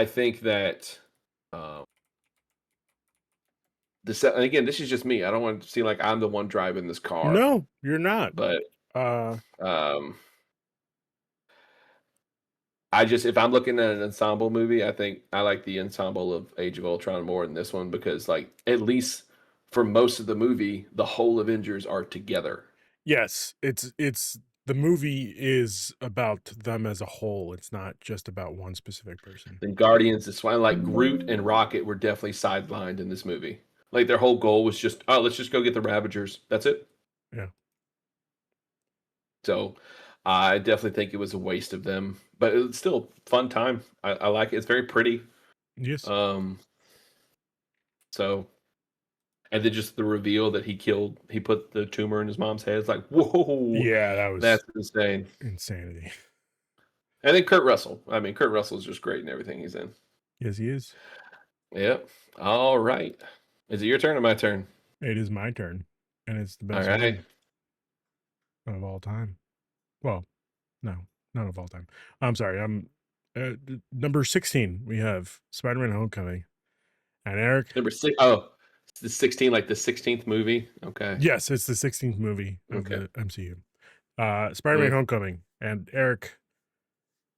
think that um, and again, this is just me. I don't want to seem like I'm the one driving this car, No, you're not. but Uh, um, if I'm looking at an ensemble movie, I think I like the ensemble of Age of Ultron more than this one because, like, at least for most of the movie, the whole Avengers are together. yes, it's the movie is about them as a whole. It's not just about one specific person. Then Guardians is fine. Like Groot and Rocket were definitely sidelined in this movie. Like their whole goal was just, oh, let's just go get the Ravagers. That's it. Yeah. So I definitely think it was a waste of them, but it's still a fun time. I like it. It's very pretty. Yes. Um, so and then just the reveal that he put the tumor in his mom's head. It's like, whoa, Yeah, that that's was insane. insanity. And then Kurt Russell. I mean, Kurt Russell is just great in everything he's in. Yes, he is. Yep. All right. Is it your turn or my turn? It is my turn, and it's the All best right. one of all time. Well, no, not of all time. I'm sorry. I'm number 16. We have Spider-Man: Homecoming, and Eric. Number six. Oh, it's the 16, like the 16th movie. Okay. Yes, it's the 16th movie of Okay. the MCU. Spider-Man: Mm. Homecoming, and Eric.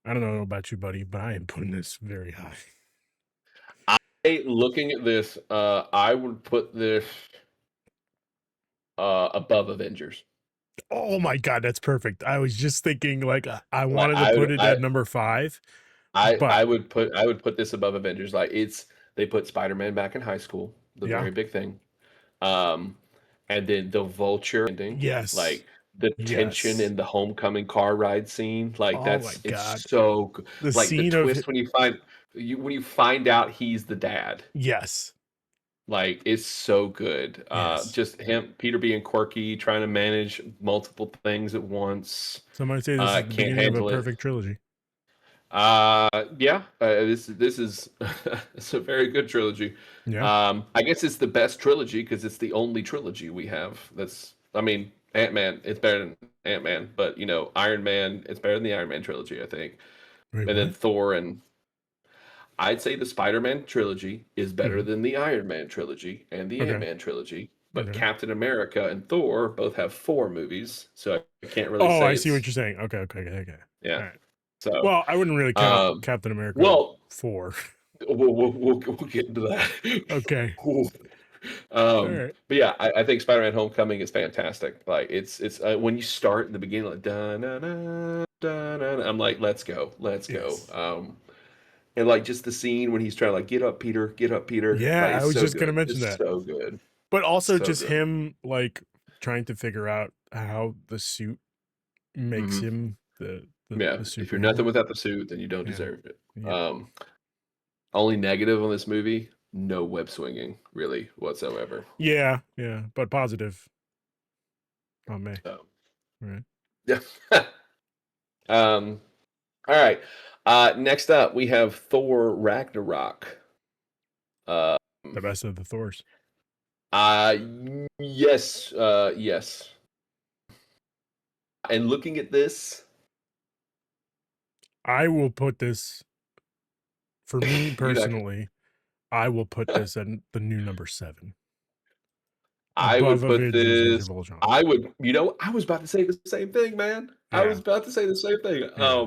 I don't know about you, buddy, but I am putting this very high. Looking at this, I would put this above Avengers. Oh my god, that's perfect. I was just thinking like I Like wanted to put it at number 5, but I would put this above Avengers. Like it's they put Spider-Man back in high school, the yeah. very big thing. Um, and then the Vulture ending, Yes. like the tension Yes. in the homecoming car ride scene, like Oh my it's god. so The like the scene of twist when you find out he's the dad. yes. Like, it's so good. Yes. Just him Peter being quirky, trying to manage multiple things at once, Some might say this is the can't beginning of a handle it. perfect trilogy. Yeah, this is it's a very good trilogy. Yeah. I guess it's the best trilogy because it's the only trilogy we have. I mean, Ant-Man, it's better than Ant-Man, but you know, Iron Man, it's better than the Iron Man trilogy, I think. Wait, And then what? Thor and I'd say the Spider-Man trilogy is better Mhm. than the Iron Man trilogy and the Okay. Ant-Man trilogy, but Okay. Captain America and Thor both have 4 movies, so I can't really Oh, say I see what it's you're saying. Okay, okay, okay, okay. yeah. All right. So, Well, I wouldn't really count um, Captain America well, 4. we'll get into that. Okay. Ooh. All right. But yeah, I think Spider-Man: Homecoming is fantastic. Like it's when you start in the beginning, like da na na da na, I'm like, let's go. Yes. And like just the scene when he's trying to like get up, Peter. Yeah, Like I it's was so just gonna good. mention It's that. so good. But also So just good. him like trying to figure out how the suit makes Hmm. him the Yeah, if you're nothing superhero. without the suit, then you don't Yeah. deserve it. Yep. Only negative on this movie: no web swinging, really whatsoever. Yeah, yeah, but positive on me. So Right. yeah. um. All right. Next up, we have Thor Ragnarok. Um, The best of the Thors. uh, yes, yes. And looking at this, I will put this for me you know, personally, I will put this at the new number 7 I above would put Avengers Age this. of Ultron. I would, I was about to say the same thing, man. I was Yeah. about to say the same thing. Yeah.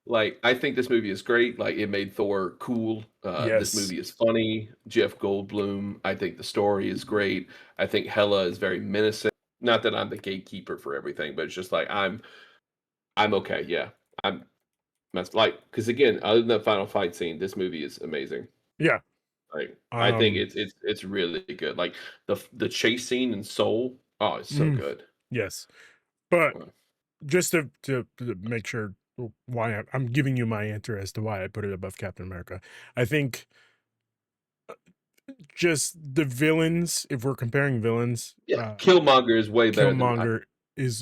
Like I think this movie is great. Like it made Thor cool. This Yes. movie is funny. Jeff Goldblum. I think the story is great. I think Hela is very menacing. Not that I'm the gatekeeper for everything, but it's just like I'm okay. Yeah, I'm that's like because again, other than the final fight scene, this movie is amazing. Yeah. Like I think Um it's really good. Like the chase scene in Soul, oh, it's so mm, good. yes. But Uh, just to make sure why I'm giving you my answer as to why I put it above Captain America. I think just the villains, if we're comparing villains, Yeah, Killmonger is way better than Killmonger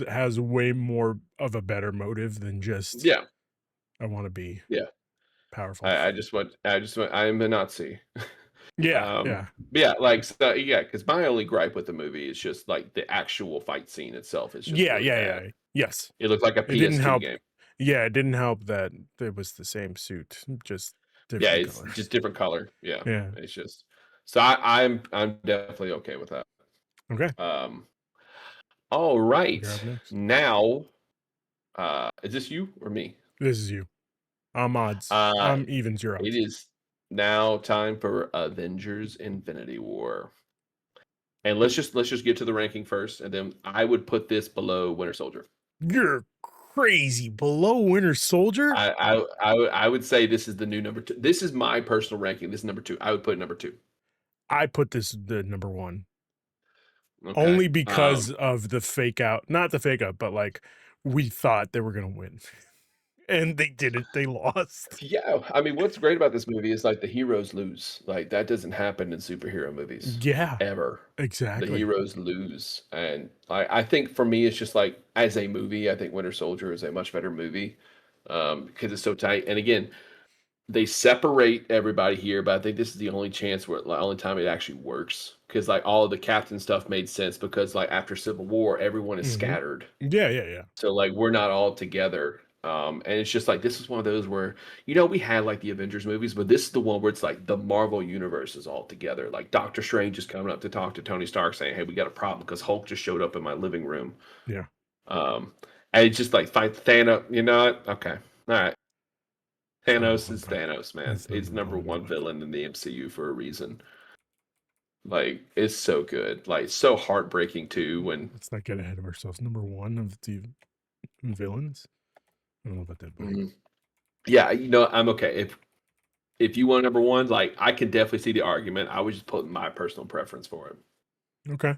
has way more of a better motive than just yeah, I want to be yeah. powerful. I just want I am a Nazi. Yeah, yeah. But yeah, like so, yeah, because my only gripe with the movie is just like the actual fight scene itself is just Yeah, really yeah, bad. yeah. Yes. It looks like a It didn't PS2 help. game. Yeah, it didn't help that it was the same suit, just Yeah, different it's color. just different color. Yeah, Yeah. it's just so I'm definitely okay with that. Okay. Um, all You're right, up next. now is this you or me? This is you. I'm odds. Uh, I'm evens. You're it odds. is now time for Avengers Infinity War. And let's just get to the ranking first, and then I would put this below Winter Soldier. You're crazy. Below Winter Soldier? I would say this is the new number 2. This is my personal ranking. This is number 2. I would put it number 2. I put this the number 1. Okay. Only because of the fake out. Not the fake out, but like we thought they were gonna win. And they didn't. They lost. Yeah, I mean, what's great about this movie is like the heroes lose. Like that doesn't happen in superhero movies Yeah, ever. The exactly. heroes lose, and I think for me, it's just like as a movie, I think Winter Soldier is a much better movie because it's so tight. And again, they separate everybody here, but I think this is the only chance where like, only time it actually works because like all of the captain stuff made sense because like after Civil War, everyone is Hmm. scattered. Yeah, yeah, yeah. So like we're not all together. And it's just like this is one of those where we had like the Avengers movies, but this is the one where it's like the Marvel universe is all together. Like Doctor Strange is coming up to talk to Tony Stark saying, "Hey, we got a problem because Hulk just showed up in my living room." Yeah. Um, and it's just like fight Thanos. You know what? Okay, all right. It's number Thanos one. is Thanos, man. It's He's number number one one villain. villain in the MCU for a reason. Like it's so good. Like so heartbreaking too when Let's not get ahead of ourselves. Number one of the villains. I don't know about that, buddy. Mhm. Yeah, I'm okay. If you want number one, like I can definitely see the argument. I was just putting my personal preference for it Okay.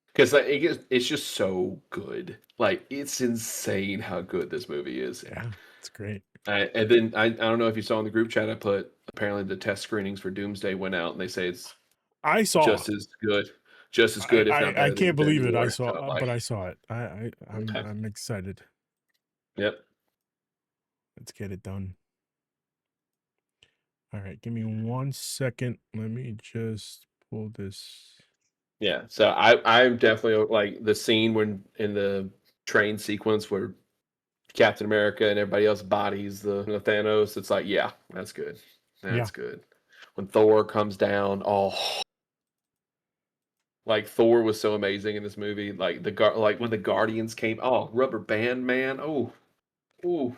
because like, it's just so good. Like it's insane how good this movie is. Yeah, it's great. And then I don't know if you saw in the group chat I put apparently the test screenings for Doomsday went out and they say it's I saw. just as good, just as good, if not I better than can't Infinity believe it. I War. saw, So I'm but like, I saw it. okay, I'm excited. yep, Let's get it done. All right, give me 1 second. Let me just pull this. yeah. So I'm definitely like the scene when in the train sequence where Captain America and everybody else bodies the Thanos. It's like, yeah, that's good. Yeah, That's good. When Thor comes down, oh, like Thor was so amazing in this movie. Like like when the Guardians came, oh, Rubber Band Man, oh, oh,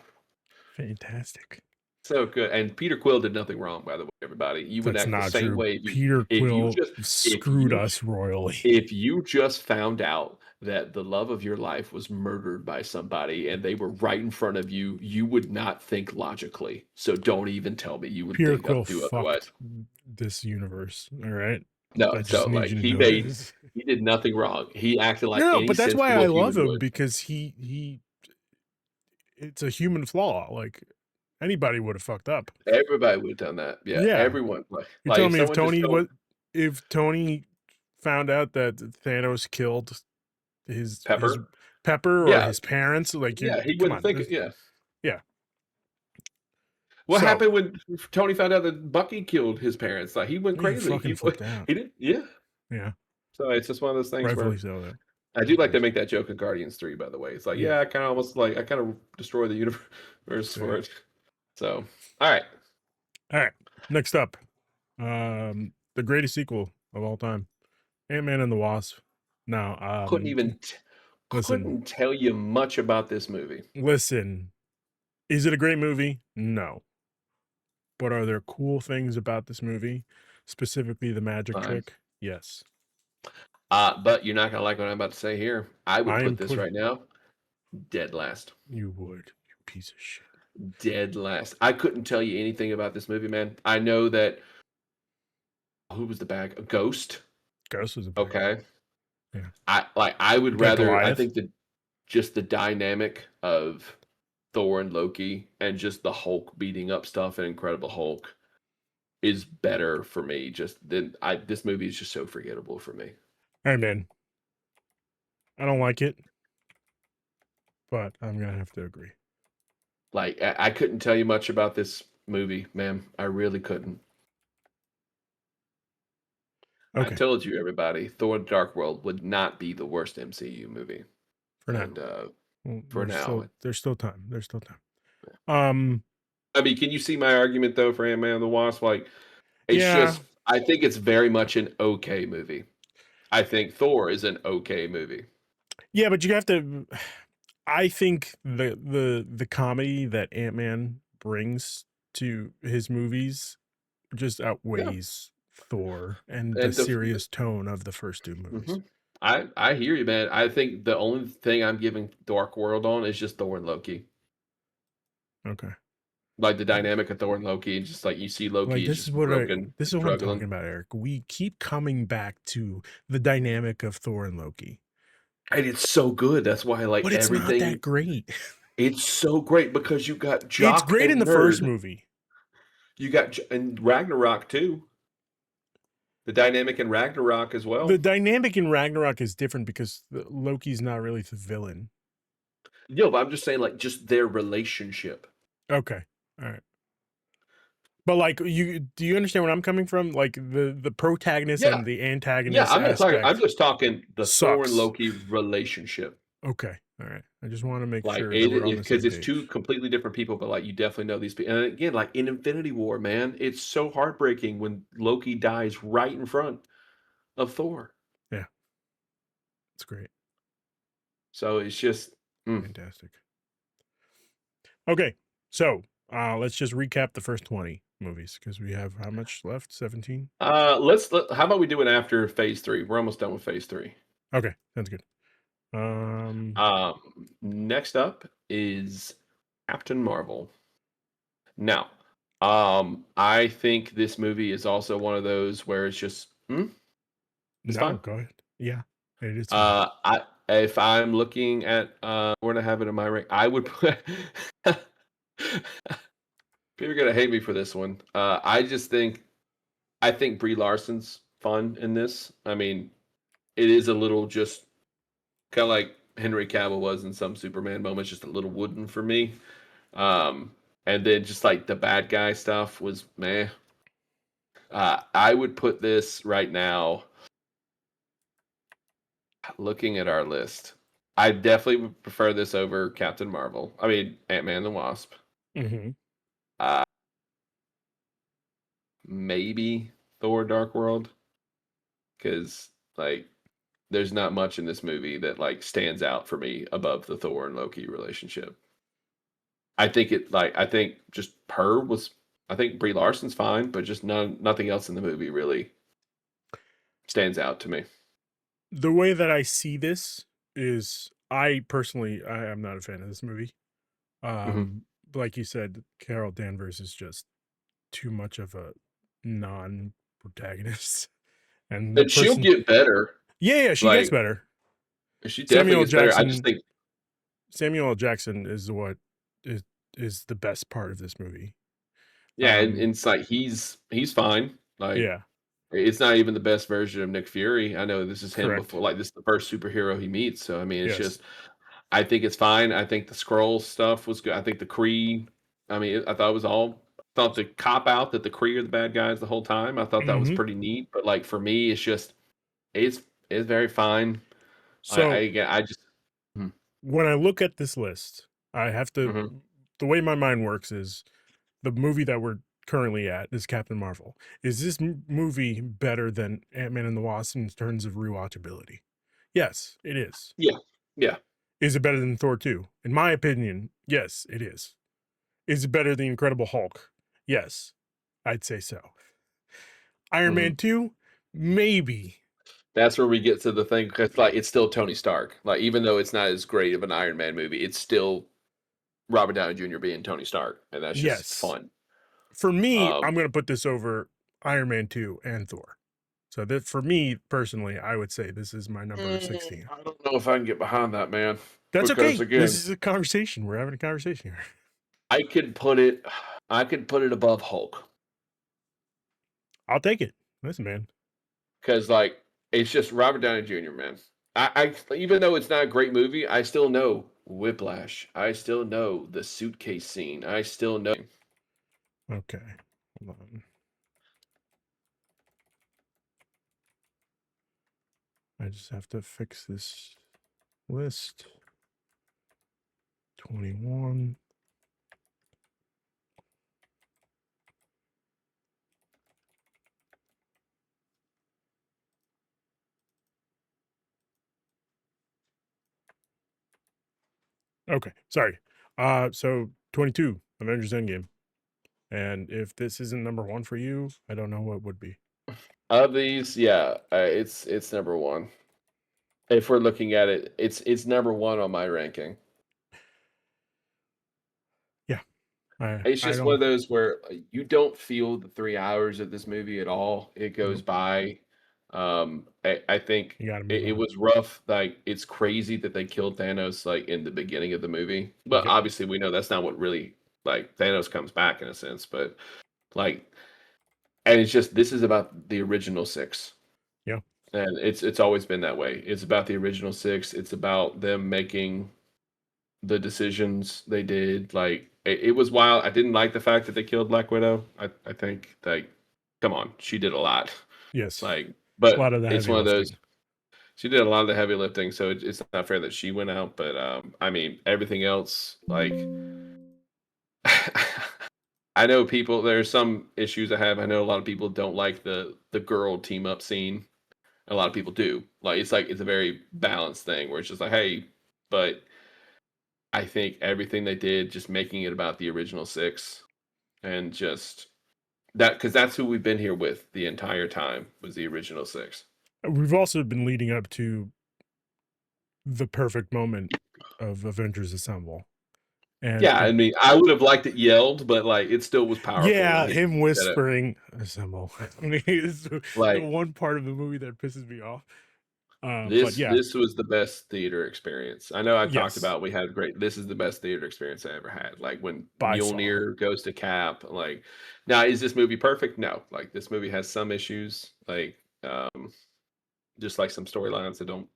fantastic. so good. And Peter Quill did nothing wrong, by the way, everybody. You would That's act the not same true. way Peter if you Quill just if screwed you us royally. if you just found out that the love of your life was murdered by somebody and they were right in front of you, you would not think logically. So don't even tell me you would Peter think Quill do otherwise. fucked this universe. All right, No, I so just need like you to know this. he did nothing wrong. He acted like No, any but that's why I sensible love human him would. because he it's a human flaw. Like anybody would have fucked up. Everybody would have done that. Yeah, Yeah, everyone. you're Like telling if me someone just told if Tony found out that Thanos killed his Pepper, Pepper or yeah, his parents, like you yeah, he come wouldn't on, think it. Yeah. yeah. What So happened when Tony found out that Bucky killed his parents? Like he went he crazy. fucking flipped out. He did. Yeah. Yeah, So it's just one of those things rightfully where so. Though. I do like Rightfully to so. make that joke in Guardians 3, by the way. It's like, Yeah, yeah, I kind of destroy the universe say for it. it. So, all right. All right, next up, the greatest sequel of all time, Ant-Man and the Wasp. Now, Couldn't even listen, couldn't tell you much about this movie. listen. Is it a great movie? No. But are there cool things about this movie? Specifically the magic Fine. trick? Yes. But you're not gonna like what I'm about to say here. I would I'm put this putting right now dead last. you would, you piece of shit. Dead last. I couldn't tell you anything about this movie, man. I know that who was the bag? Ghost. Ghost was a bad guy. Okay. Yeah. I would You got rather I Goliath? think that just the dynamic of Thor and Loki and just the Hulk beating up stuff and Incredible Hulk is better for me. Just than this movie is just so forgettable for me. Hey man, I don't like it, but I'm gonna have to agree. Like I couldn't tell you much about this movie, ma'am. I really couldn't. I Okay, told you, everybody, Thor: The Dark World would not be the worst MCU movie, for now. and Well, for now, there's still time. There's still time. Um, I mean, can you see my argument though for Ant-Man and the Wasp? Like, it's yeah. just I think it's very much an okay movie. I think Thor is an okay movie. Yeah, but you have to I think the comedy that Ant-Man brings to his movies just Yeah, outweighs Thor and the and serious tone of the first two movies. mhm. I hear you, man. I think the only thing I'm giving Dark World on is just Thor and Loki. Okay. Like the dynamic of Thor and Loki, and just like you see Loki Like is just broken this and is what I'm talking struggling. about, Eric. We keep coming back to the dynamic of Thor and Loki. And it's so good. That's why like But it's not that everything great. it's so great because you got It's Jock great in and the first Nerd. movie. You got and Ragnarok too. The dynamic in Ragnarok as The well. dynamic in Ragnarok is different because Loki's not really the villain. No, but I'm just saying like just their relationship. Okay. All right. But like, do you understand where I'm coming from? Like the protagonist Yeah, and the yeah. antagonist I'm not talking. I'm aspect just talking the Thor and sucks. Loki relationship. Okay, all right. I just want to make Like sure that we're it on the because same it's two page. completely different people, but like you definitely know these people. And again, like in Infinity War, man, it's so heartbreaking when Loki dies right in front of Thor. Yeah, it's great, So it's just mm. fantastic. Okay, so let's just recap the first 20 movies because we have how much left? 17. How about we do it after phase three? We're almost done with phase three. Okay, sounds good. Um, Next up is Captain Marvel. Now, I think this movie is also one of those where it's just it's no, fine. go ahead. Yeah, it is fine. I if I'm looking at where to have it in my rank, I would put people are gonna hate me for this one. I think Brie Larson's fun in this. I mean, it is a little just kind of like Henry Cavill was in some Superman moments, just a little wooden for me. Um, and then just like the bad guy stuff was meh. I would put this right now. Looking at our list, I definitely would prefer this over Captain Marvel. I mean, Ant-Man and the Wasp. Mm-hmm. Uh, Maybe Thor: Dark World, because like there's not much in this movie that like stands out for me above the Thor and Loki relationship. I think just her was I think Brie Larson's fine, but just nothing else in the movie really stands out to me. The way that I see this is, I personally, I am not a fan of this movie. Hmm. Like you said, Carol Danvers is just too much of a non-protagonist, and the And she'll person, get better. yeah, she gets Like better. she definitely Samuel L. gets better. I just Jackson, think Samuel L. Jackson is what is is the best part of this movie. yeah, and Um, it's like he's fine. Like yeah, it's not even the best version of Nick Fury. I know this is him correct. before like this is the first superhero he meets. So I mean it's Yes. just I think it's fine. I think the scroll stuff was good. I think the Kree. I mean, I thought it was all. I thought the cop out that the Kree are the bad guys the whole time. I thought that was Hmm. pretty neat. But like for me, it's just it's it's very fine. So I just. Mhm, when I look at this list, I have to. mhm. The way my mind works is the movie that we're currently at is Captain Marvel. Is this movie better than Ant-Man and the Wasp in terms of rewatchability? Yes, it is. Yeah, yeah. Is it better than Thor 2? In my opinion, yes, it is. Is it better than the Incredible Hulk? Yes, I'd say so. Iron Hmm. Man 2? Maybe. That's where we get to the thing because like it's still Tony Stark. Like even though it's not as great of an Iron Man movie, it's still Robert Downey Jr. being Tony Stark, and that's just Yes. fun. For me, Um, I'm going to put this over Iron Man 2 and Thor. So that for me personally, I would say this is my number 16. I don't know if I can get behind that, man. That's Because okay. This again, is a conversation. We're having a conversation here. I could put it, I could put it above Hulk I'll take it. Listen, man. because like it's just Robert Downey Jr. Man. I even though it's not a great movie, I still know Whiplash. I still know the suitcase scene. I still know. Okay. Hold on. I just have to fix this list. 21. Okay. Sorry. So 22, Avengers Endgame. And if this isn't number one for you, I don't know what would be. Of these, yeah, it's number one. If we're looking at it, it's number one on my ranking. Yeah. It's I just one don't of those where you don't feel the 3 hours of this movie at all. It goes nope. by. I think You gotta move it on. was rough. Like it's crazy that they killed Thanos like in the beginning of the movie, but Yep. obviously we know that's not what really like Thanos comes back in a sense. But like, and it's just this is about the original six, Yeah. and it's always been that way. It's about the original six. It's about them making the decisions they did. Like it was wild. I didn't like the fact that they killed Black Widow. I think like, come on, she did a lot. Yes, Like, a lot but of the it's heavy one of those. lifting. She did a lot of the heavy lifting, so it's not fair that she went out. But I mean, everything else, like, I know people. There's some issues I have. I know a lot of people don't like the girl team up scene. A lot of people do. Like it's a very balanced thing where it's just like, hey, but I think everything they did, just making it about the original six, and just that because that's who we've been here with the entire time was the original six. We've also been leading up to the perfect moment of Avengers Assemble. And Yeah, I mean, I would have liked it yelled, but like it still was powerful when yeah, he him did it. whispering Assemble. I mean, it's the Like one part of the movie that pisses me off. But this yeah, this was the best theater experience. I know I talked yes, about we had great this is the best theater experience I ever had. Like when by far. Mjolnir goes to Cap, like now is this movie perfect? No. Like this movie has some issues, like just like some storylines that don't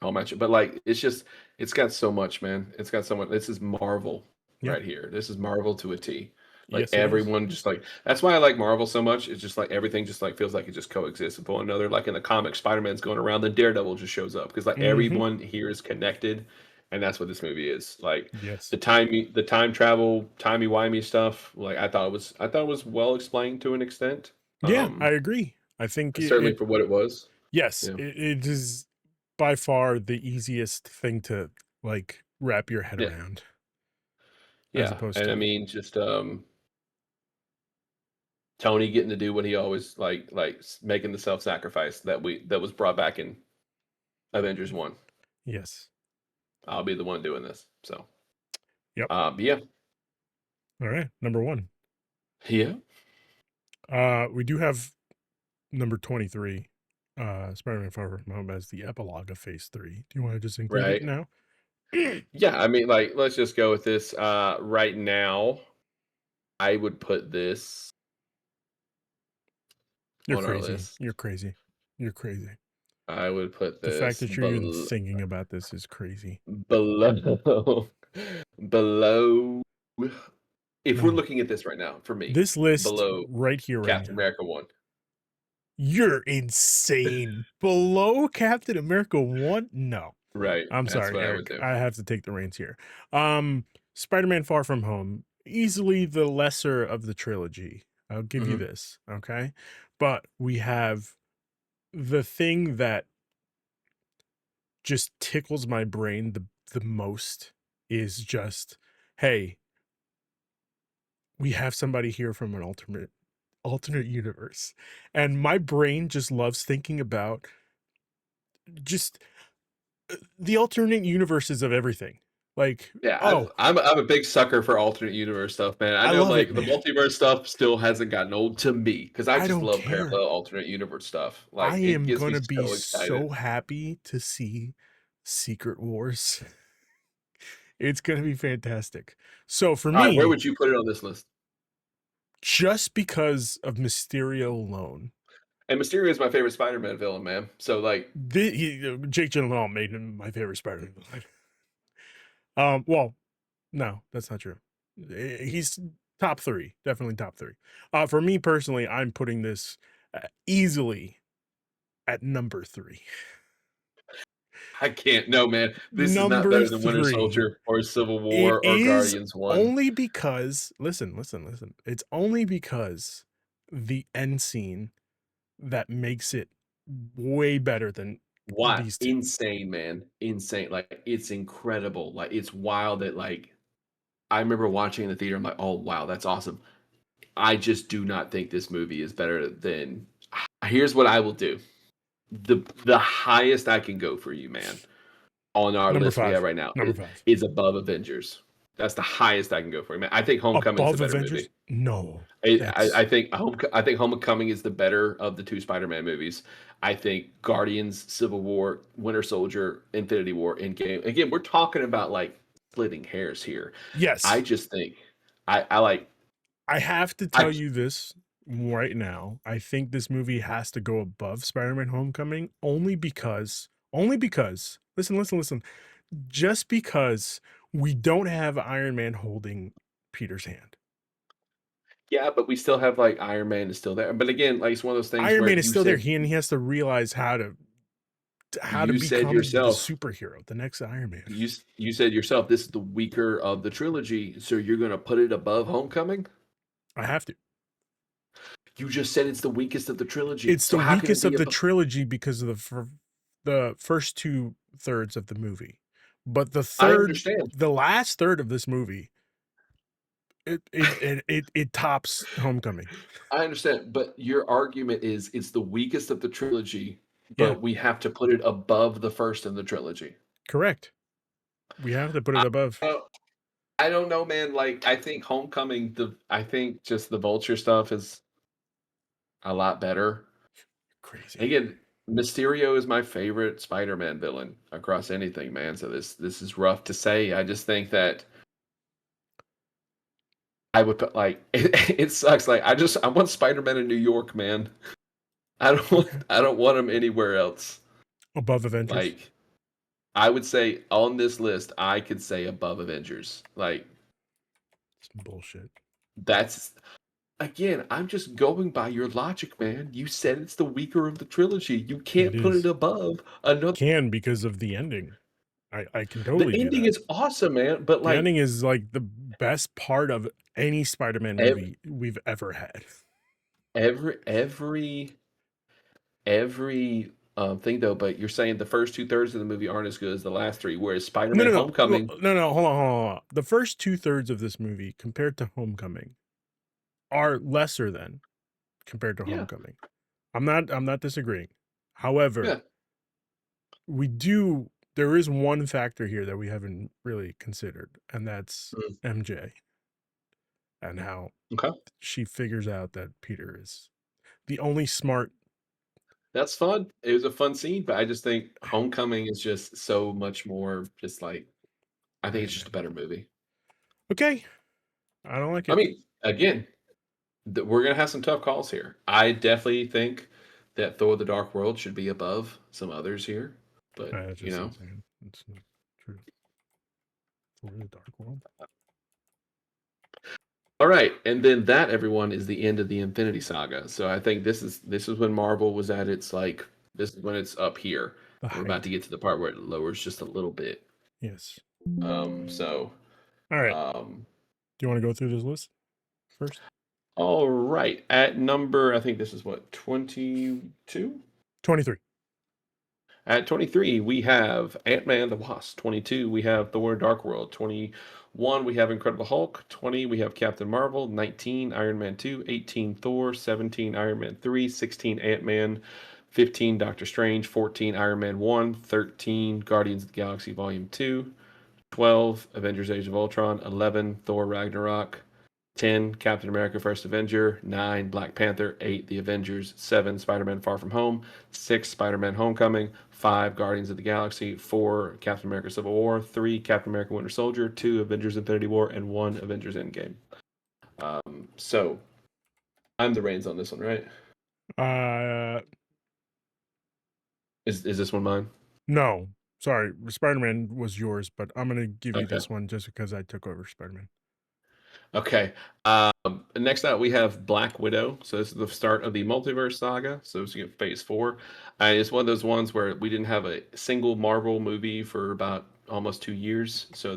all match it. But like it's got so much, man. It's got so much. This is Marvel Yeah, right here. This is Marvel to a T. Like yes, it is. everyone just like that's why I like Marvel so much. It's just like everything just like feels like it just coexists with one another. Like in the comics, Spider-Man's going around, then Daredevil just shows up because like Mm-hmm. everyone here is connected, and that's what this movie is. Like Yes. the time travel, timey wimey stuff. Like I thought it was well explained to an extent. Yeah, I agree. I think Certainly for what it was. yes, Yeah. it is by far the easiest thing to like wrap your head Yeah. around as Yeah. opposed And I to mean just Tony getting to do what he always making the self-sacrifice that was brought back in Avengers 1. yes. I'll be the one doing this. So, Yep. yeah. All right. Number 1. Yeah. We do have number 23. Spider-Man Far From Home as the epilogue of Phase 3. Do you want to just include it Right. now? Yeah, I mean like let's just go with this right now. I would put this You're on our crazy. list. You're crazy. You're crazy. I would put The fact this that you're even thinking about this is crazy. below below if we're No. looking at this right now for me, This list below right here, right Captain now. America 1. You're insane. Below Captain America 1? No. Right. I'm That's sorry, what I would Eric. do. I have to take the reins here. Spider-Man Far From Home, easily the lesser of the trilogy. I'll give you Mhm. this, okay? But we have the thing that just tickles my brain the most is just, hey, we have somebody here from an alternate universe. And my brain just loves thinking about just the alternate universes of everything. Like, Yeah, oh, I'm a big sucker for alternate universe stuff, man. I I know love it, like the man. multiverse stuff still hasn't gotten old to me because I I just don't love care. parallel alternate universe stuff. I Like it am gets me gonna be so excited. so happy to see Secret Wars. It's gonna be fantastic. So for All right, where me, would you put it on this list? just because of Mysterio alone, And Mysterio is my favorite Spider-Man villain, man. So like, Jake Gyllenhaal made him my favorite Spider-Man villain. Well, no, that's not true. He's top 3, definitely top 3. For me personally, I'm putting this easily at number 3. I can't. No, man. This is not Number better than Winter 3. Soldier or Civil It War or is Guardians 1. only because listen. It's only because the end scene that makes it way better than What these 2. insane, man. Insane. Like it's incredible. Like it's wild that like I remember watching in the theater. I'm like, oh wow, that's awesome. I just do not think this movie is better than. Here's what I will do. The highest I can go for you, man, on our Number list we have 5. right now Number 5. is above Avengers. That's the highest I can go for you, man. I think Homecoming's the Above better movie. Avengers? No. I That's think I think Homecoming is the better of the two Spider-Man movies. I think Guardians, Civil War, Winter Soldier, Infinity War, Endgame. Again, we're talking about like splitting hairs here. I yes. just think I like I have to tell I you this right now. I think this movie has to go above Spider-Man Homecoming only because listen. Just because we don't have Iron Man holding Peter's hand. Yeah, but we still have like Iron Man is still there. But again, like it's one of those things Iron where Man is still there. He has to realize how to you said become the yourself, superhero, the next Iron Man. you said yourself, this is the weaker of the trilogy, so you're gonna put it above Homecoming? I have to. You just said it's the weakest of the trilogy. It's So the how can it weakest be of the above? trilogy because of the first 2/3 of the movie. But I understand. the last third of this movie, it tops Homecoming. I understand, but your argument is it's the weakest of the trilogy, Yeah, but we have to put it above the first in the trilogy. correct. We have to put I it above. don't I don't know, man. Like I think Homecoming, I think just the Vulture stuff is a lot better. Crazy. Again, Mysterio is my favorite Spider-Man villain across anything, man. So this is rough to say. I just think that I would put like it sucks. Like I want Spider-Man in New York, man. Okay. I don't want him anywhere else. Above Avengers. Like I would say on this list, I could say above Avengers. Like Some bullshit. that's again, I'm just going by your logic, man. You said it's the weaker of the trilogy. You It can't put it is. above another. Can because of the ending. I can The totally do ending that. is awesome, man. But The like ending is like the best part of any Spider-Man every movie we've ever had. every every every thing though, but you're saying the first 2/3 of the movie aren't as good as the last three, whereas No, Spider-Man no, no. Homecoming, No, no, hold on. The first 2/3 of this movie compared to Homecoming are lesser than compared to yeah, Homecoming. I'm not disagreeing. However, yeah, there is one factor here that we haven't really considered, and that's mm, MJ and how okay, she figures out that Peter is the only smart. that's fun. It was a fun scene, but I just think Homecoming is just so much more. Just like I think it's just a Man. better movie. Okay, I don't like I it. mean, again, we're gonna have some tough calls here. I definitely think that Thor: The Dark World should be above some others here, but I you just know. insane. It's not true. For the Dark World. All right, and then that everyone is the end of the Infinity Saga. So I think this is when Marvel was at its like this is when it's up here. The We're about to height. get to the part where it lowers just a little bit. Yes. So All right. um Do you want to go through this list first? all right. At number I think this is what 22? 23. At 23, we have Ant-Man the Wasp. 22, we have Thor Dark World. 21, we have Incredible Hulk. 20, we have Captain Marvel. 19, Iron Man 2. 18, Thor. 17, Iron Man 3. 16, Ant-Man. 15, Doctor Strange. 14, Iron Man 1. 13, Guardians of the Galaxy Volume 2. 12, Avengers Age of Ultron. 11, Thor Ragnarok. 10, Captain America First Avenger. 9, Black Panther. 8, The Avengers. 7, Spider Man Far From Home. 6, Spider Man Homecoming. 5, Guardians of the Galaxy. 4, Captain America Civil War. 3, Captain America Winter Soldier. 2, Avengers Infinity War. And 1, Avengers Endgame. So, I'm the reins on this one, right? Uh, Is this one mine? no. Sorry, Spider-Man was yours, but I'm gonna give you Okay. this one just because I took over Spider-Man. Okay. Next up, we have Black Widow. So this is the start of the multiverse saga. So it's phase four. It's one of those ones where we didn't have a single Marvel movie for about almost 2 years. So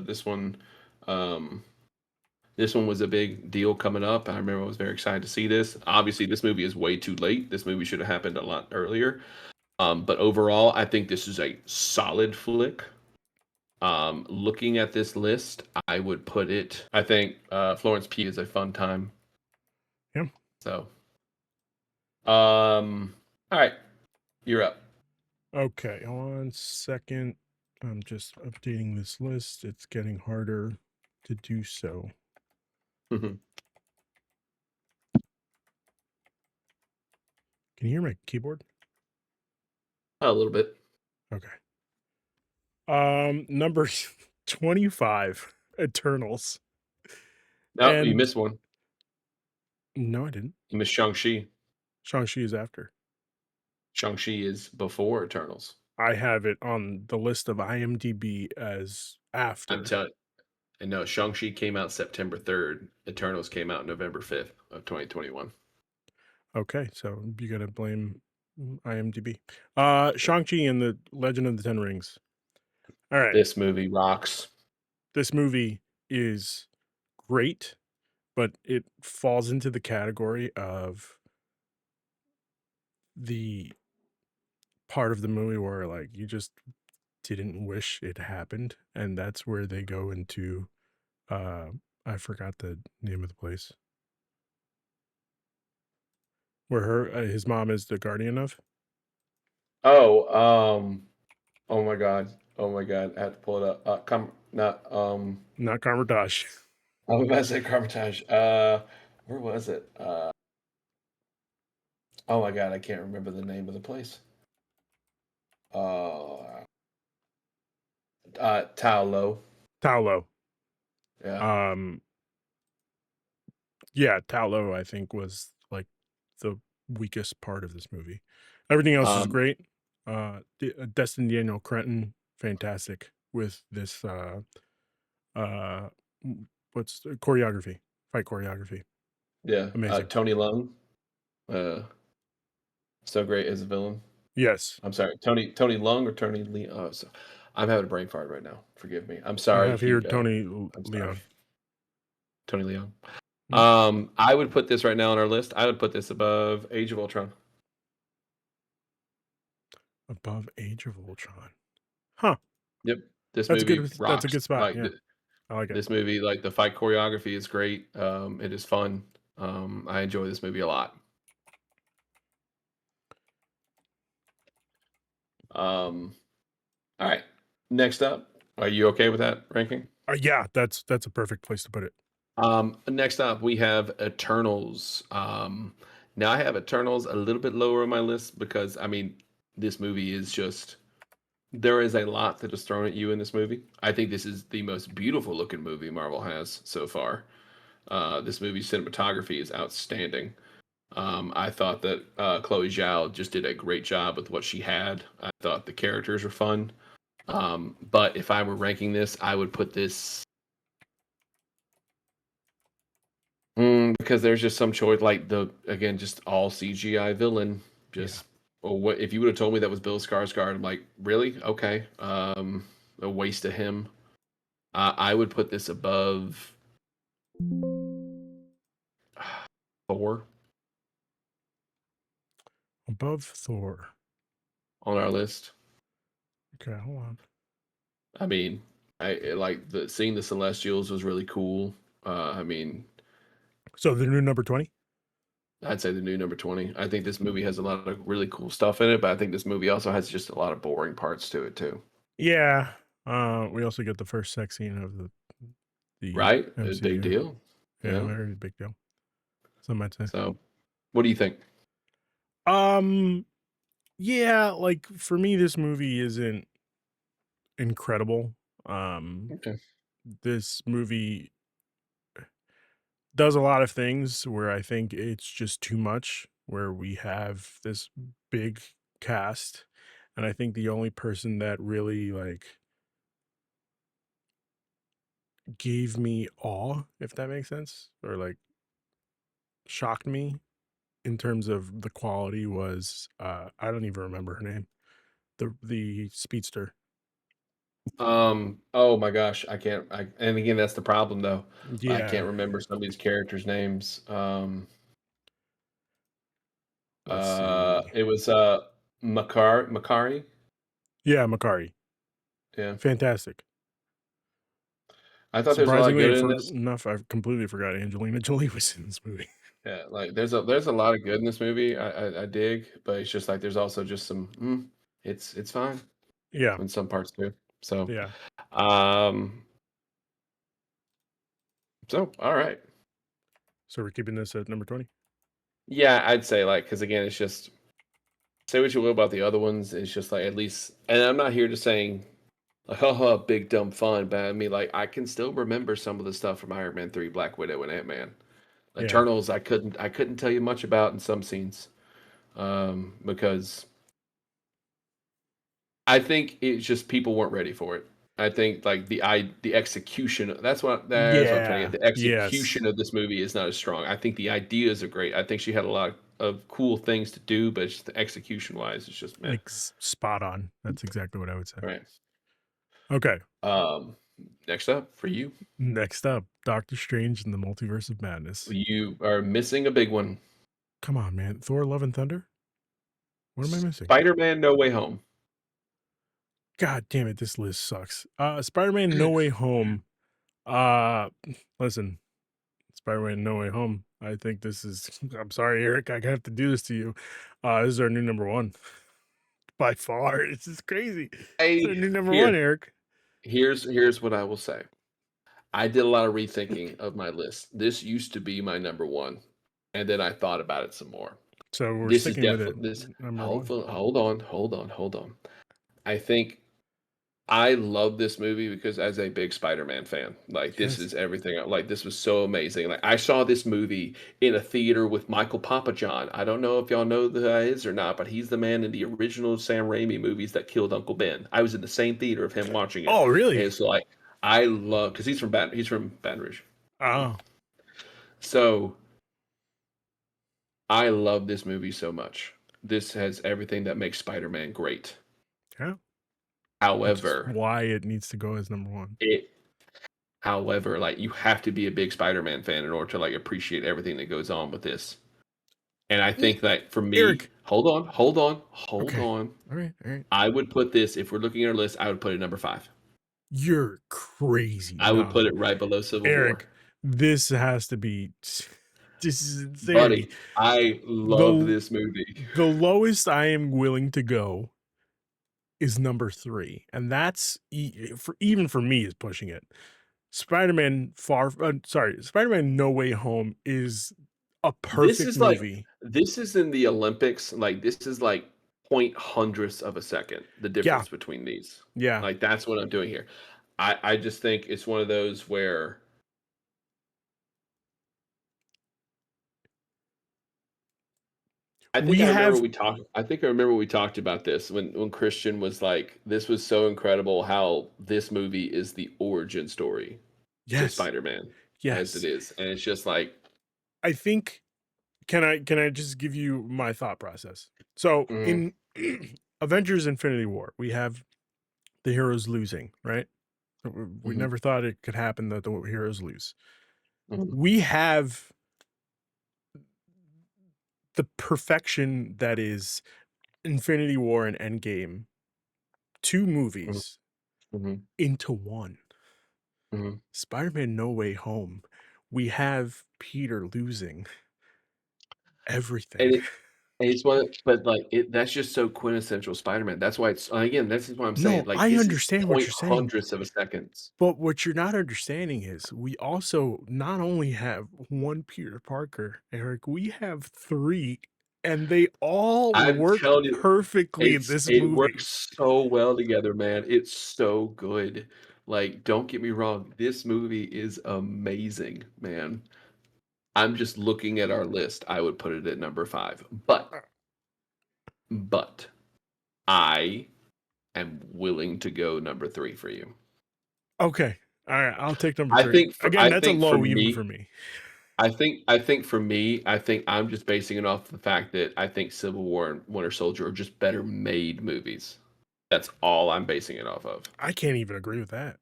um, this one was a big deal coming up. I remember I was very excited to see this. Obviously, this movie is way too late. This movie should have happened a lot earlier. But overall, I think this is a solid flick. Looking at this list, I would put it. I think Florence Pugh is a fun time. Yeah. So, all right, you're up. Okay. 1 second. I'm just updating this list. It's getting harder to do so. Mhm. Can you hear my keyboard? A little bit. Okay. Number 25, Eternals. No, you And missed one. no, I didn't. You missed Shang-Chi. Shang-Chi is after. Shang-Chi is before Eternals. I have it on the list of IMDb as I'm after. telling And no, Shang-Chi came out September 3rd. Eternals came out November 5th of 2021. Okay, so you gotta blame IMDb. Shang-Chi and the Legend of the Ten Rings. All right. This movie rocks. This movie is great, but it falls into the category of the part of the movie where like you just didn't wish it happened, and that's where they go into uh I forgot the name of the place where his mom is the guardian of. Oh, oh my god. Oh my god. I have to pull it up. Not Not Carmitage. I was about to say Carmitage. Where was it? Oh my god, I can't remember the name of the place. Uh, Tao Lo. Taulo. Yeah. Um yeah, Taulo I think was like the weakest part of this movie. Everything else is Um, great. Destin Daniel Cretton, fantastic with this uh what's the choreography, fight choreography. yeah. Amazing. Tony Leung. Uh, so great as a villain. Yes. I'm sorry, Tony Leung or Tony Lee. Oh, so I'm having a brain fart right now. Forgive me. I'm I sorry, have here Hugo. Tony I'm sorry, Leon. Tony Leung. Mm, I would put this right now on our list. I would put this above Age of Ultron. above Age of Ultron. Huh. Yep. This That's a movie good that's a rocks. good spot. Like Yeah. I like it. this movie, like the fight choreography is great. It is fun. I enjoy this movie a lot. Um, all right. Next up, are you okay with that ranking? Yeah, that's a perfect place to put it. Next up, we have Eternals. Now I have Eternals a little bit lower on my list because I mean, this movie is just there is a lot that is thrown at you in this movie. I think this is the most beautiful looking movie Marvel has so far. This movie's cinematography is outstanding. I thought that Chloe Zhao just did a great job with what she had. I thought the characters were fun. But if I were ranking this, I would put this because there's just some choice, like the again, just all CGI villain. Yeah. Just or what if you would have told me that was Bill Skarsgård? I'm like, really? Okay. A waste of him. I would put this above Thor Above Thor. on our list. Okay, hold on. I mean, like the seeing the Celestials was really cool. I mean, So the new number 20? I'd say the new number 20. I think this movie has a lot of really cool stuff in it, but I think this movie also has just a lot of boring parts to it too. Yeah. We also get the first sex scene of the Right? A big MCU. deal. Yeah, Yeah. very big deal. Some might say. So, what do you think? Um, yeah, like for me, this movie isn't incredible. Um, Okay. this movie does a lot of things where I think it's just too much, where we have this big cast, and I think the only person that really like gave me awe, if that makes sense, or like shocked me in terms of the quality was I don't even remember her name. The speedster. Oh my gosh, I can't. And again, that's the problem though. I Yeah. can't remember some of these characters' names. Let's see. It was Makari. Yeah, Makari. Yeah, Fantastic. I thought there was a lot of Surprisingly, good in for this. enough, I completely forgot Angelina Jolie was in this movie. Yeah, like there's a lot of good in this movie. I dig, but it's just like there's also just some. It's fine Yeah, in some parts too. So, yeah. um, all right. So we're keeping this at number 20. Yeah, I'd say like because again, it's just say what you will about the other ones. It's just like at least, and I'm not here to saying like, haha, big dumb fun, but I mean, like, I can still remember some of the stuff from Iron Man 3, Black Widow, and Ant Man. Yeah. Eternals, I couldn't tell you much about in some scenes, because I think it's just people weren't ready for it. I think like the execution. That's what I'm trying to get. Yeah. The Yes. execution of this movie is not as strong. I think the ideas are great. I think she had a lot of cool things to do, but just the execution wise, it's just meh. Like spot on. That's exactly what I would say. Right. Okay. Um, Next up for you, Next up, Doctor Strange and the Multiverse of Madness. you are missing a big one. Come on, man. Thor: Love and Thunder? What am I missing? Spider-Man: No Way Home. God damn it, this list sucks. Spider-Man No Way Home. Uh Listen, Spider-Man No Way Home. I think this is I'm sorry, Eric, I have to do this to you. This is our new number one. By far. This is crazy. It's our Hey, new number one, here, Eric. here's what I will say. I did a lot of rethinking of my list. This used to be my number one, and then I thought about it some more. So we're This is sticking with it. definitely this. Number one. Hold on. I think I love this movie because as a big Spider-Man fan, like this Yes. is everything. Like this was so amazing. Like I saw this movie in a theater with Michael Papajohn. I don't know if y'all know who that is or not, but he's the man in the original Sam Raimi movies that killed Uncle Ben. I was in the same theater of him watching it, Oh, and really? it's like I love because he's from Baton Rouge, Oh. so I love this movie so much. This has everything that makes Spider-Man great. Yeah. Which is However, why it needs to go as number one. it However, like you have to be a big Spider-Man fan in order to like appreciate everything that goes on with this. And I E- think that for me, Eric. hold Okay. on. All right. All right. I would put this if we're looking at our list. I would put it number 5. You're crazy. I would No. put it right below Civil War, Eric, this has to be this is insanity. buddy. I love The this movie. the lowest I am willing to go is number 3, and that's for even for me is pushing it. Spider-Man No Way Home is a This perfect is like movie. this is in the Olympics. Like this is like point hundredths of a second. The Yeah. difference between these. Yeah. Like that's what I'm doing here. I just think it's one of those where We have I think I remember we talked about this when Christian was like, "This was so incredible how this movie is the origin story to yes. Spider-Man as it Yes. is." And it's just like, I think can I just give you my thought process? So mhm, in Avengers Infinity War, we have the heroes losing, right? We mhm, never thought it could happen that the heroes lose. mhm, We have the perfection that is Infinity War and Endgame, two mhm, movies mhm, into one. mhm. Spider-Man No Way Home, we have Peter losing everything. And it's one but like that's just so quintessential Spider-Man. That's why it's again, this is what I'm saying. No, Like I this is understand what point you're saying. hundredths of a seconds. But what you're not understanding is we also not only have one Peter Parker, Eric, we have three, and they all I'm work telling you, perfectly in this it movie. works so well together, man. It's so good. Like, don't get me wrong, this movie is amazing, man. I'm just looking at our list. I would put it at number 5. But I am willing to go number 3 for you. Okay. All right. I'll take number three. Again, I that's a think for low even for me, me. I think for me, I think I'm just basing it off the fact that I think Civil War and Winter Soldier are just better made movies. That's all I'm basing it off of. I can't even agree with that.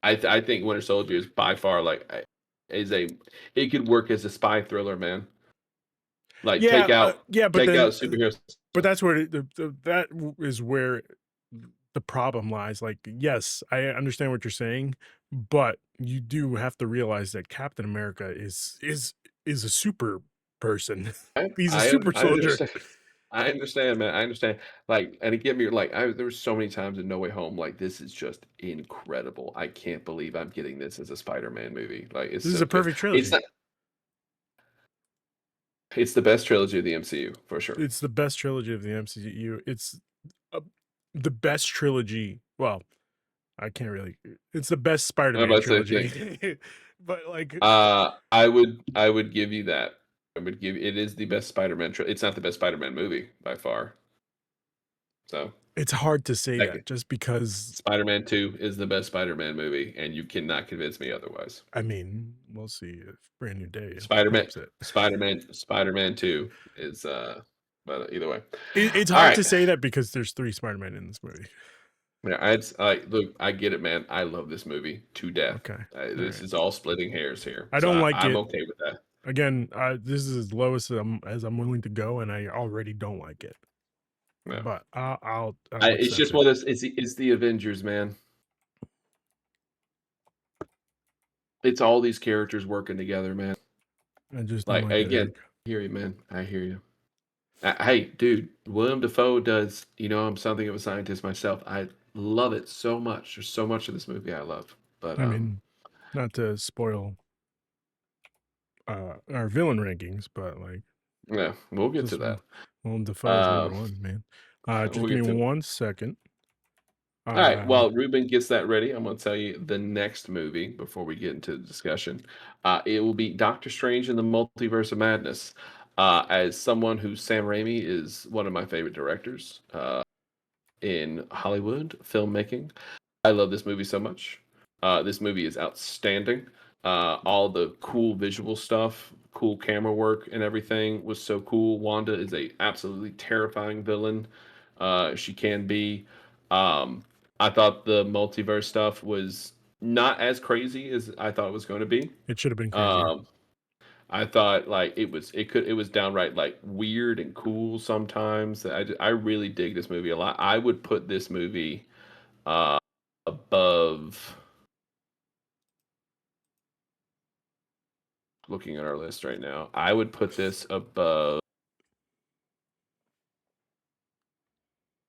I think Winter Soldier is by far like is a it could work as a spy thriller, man. Like Yeah, but take then out superhero but stuff. that's where is where the problem lies. Like, yes, I understand what you're saying, but you do have to realize that Captain America is a super person. He's a super I soldier. understand. I understand, man. I understand. Like, and again, you're like, there were so many times in No Way Home, like, this is just incredible. I can't believe I'm getting this as a Spider-Man movie. Like, it's This is so a good. perfect It's trilogy. not, it's the best trilogy of the MCU for sure. It's the best trilogy of the MCU. It's uh, the best trilogy. Well, I can't really. It's the best I'm Spider-Man about to say the same thing. trilogy. But like, I would give you that. I would give it is the best Spider-Man. It's not the best Spider-Man movie by far. So. It's hard to say Like, that just because, Spider-Man 2 is the best Spider-Man movie, and you cannot convince me otherwise. I mean, we'll see if Brand New Day Spider-Man proves it. Spider-Man 2 is, but either way. It's hard Alright. to say that because there's 3 Spider-Man in this movie. Yeah, look, I get it, man. I love this movie to death. Okay. This Alright. is all splitting hairs here, I so don't like I'm it. okay with that. Again, this is as low as I'm willing to go, and I already don't like it. No. But I'll It's accept just it. one of those it's the Avengers, man. It's all these characters working together, man. I just don't Like, like it, again, Eric. I hear you, man. I hear you. Hey, dude, William Dafoe does, I'm something of a scientist myself. I love it so much. There's so much of this movie I love. But I mean, not to spoil our villain rankings, but like yeah, we'll get to just that. Willem Dafoe is number Um, 1, man. Just we'll give get me to 1 second. All right. While Ruben gets that ready, I'm going to tell you the next movie before we get into the discussion. It will be Doctor Strange in the Multiverse of Madness. As someone who Sam Raimi is one of my favorite directors in Hollywood filmmaking, I love this movie so much. This movie is outstanding. All the cool visual stuff, cool camera work, and everything was so cool. Wanda is a absolutely terrifying villain. She can be. Um, I thought the multiverse stuff was not as crazy as I thought it was going to be. It should have been crazier. Um, I thought like it was downright like weird and cool sometimes. I really dig this movie a lot. I would put this movie above, looking at our list right now, I would put this above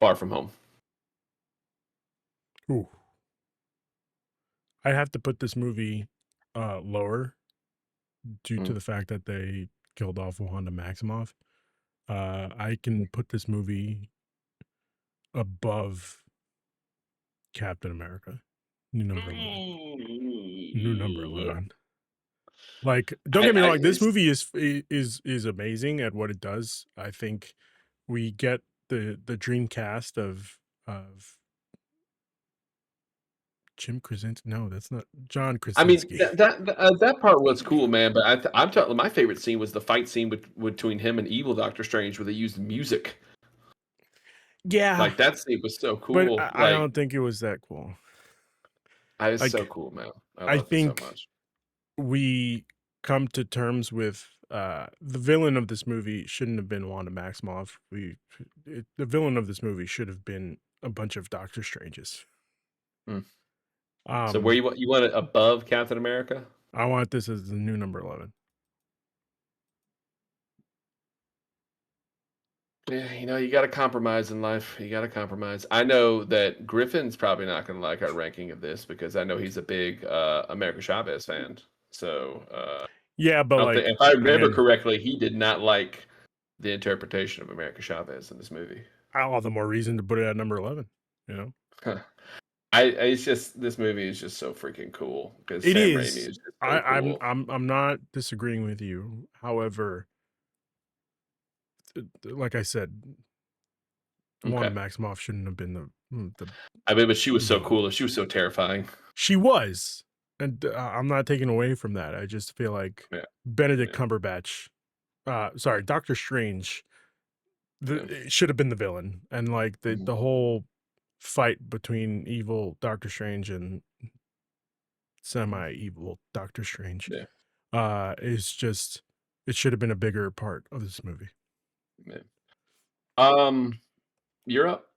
Far From Home. Ooh. I have to put this movie lower due to Mm. the fact that they killed off Wanda Maximoff. I can put this movie above Captain America. New number 11. New number Mm. 11. Like, don't get me I wrong, this it's, movie is amazing at what it does. I think we get the dream cast of Jim Krasinski. No, that's not John I mean Krasinski. that part was cool, man. But I'm telling my favorite scene was the fight scene between him and evil Doctor Strange, where they used music. Yeah, Like that scene was so but cool. I Like don't think it was that cool. I was so Like, cool, man. I I loved it so think much. we come to terms with the villain of this movie shouldn't have been Wanda Maximoff. The villain of this movie should have been a bunch of Doctor Stranges. Mm. So where Um, you want it above Captain America? I want this as the new number 11. Yeah, you got to compromise in life. You got to compromise. I know that Griffin's probably not going to like our ranking of this because I know he's a big America Chavez fan. So Yeah, but I don't think, like if I remember again, correctly, he did not like the interpretation of America Chavez in this movie. all the more reason to put it at number 11. You know, It's just this movie is just so freaking cool because it Sam Raimi is. is just so cool. I'm not disagreeing with you. However, like I said, Wanda Okay, Maximoff shouldn't have been the I mean, but she was so villain. cool. She was so terrifying. She was, and I'm not taking away from that. I just feel like Yeah, Benedict yeah, Cumberbatch, sorry, Doctor Strange, yeah. it should have been the villain, and like Mhm. the whole fight between evil Doctor Strange and semi-evil Doctor Strange, Yeah, is just it should have been a bigger part of this movie. yeah. Um, you're up.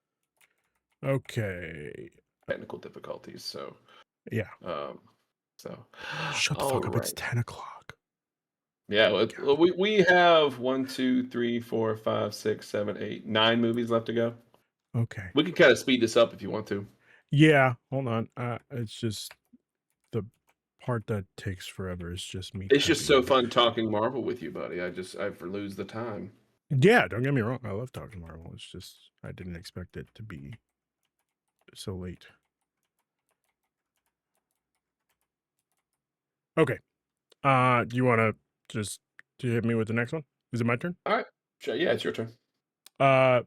Okay, Technical difficulties. So, yeah. um, so, Shut the all fuck up. It's right. 10 o'clock. Yeah, God. we have 1, 2, 3, 4, 5, 6, 7, 8, 9 movies left to go. Okay. We can kind of speed this up if you want to. Yeah. Hold on. It's just the part that takes forever is just me It's just typing so in. fun talking Marvel with you, buddy. I lose the time. Yeah, don't get me wrong. I love talking Marvel. It's just I didn't expect it to be so late. Okay. Do you want to just to hit me with the next one? Is it my turn? All right. Sure. Yeah, it's your turn. Uh,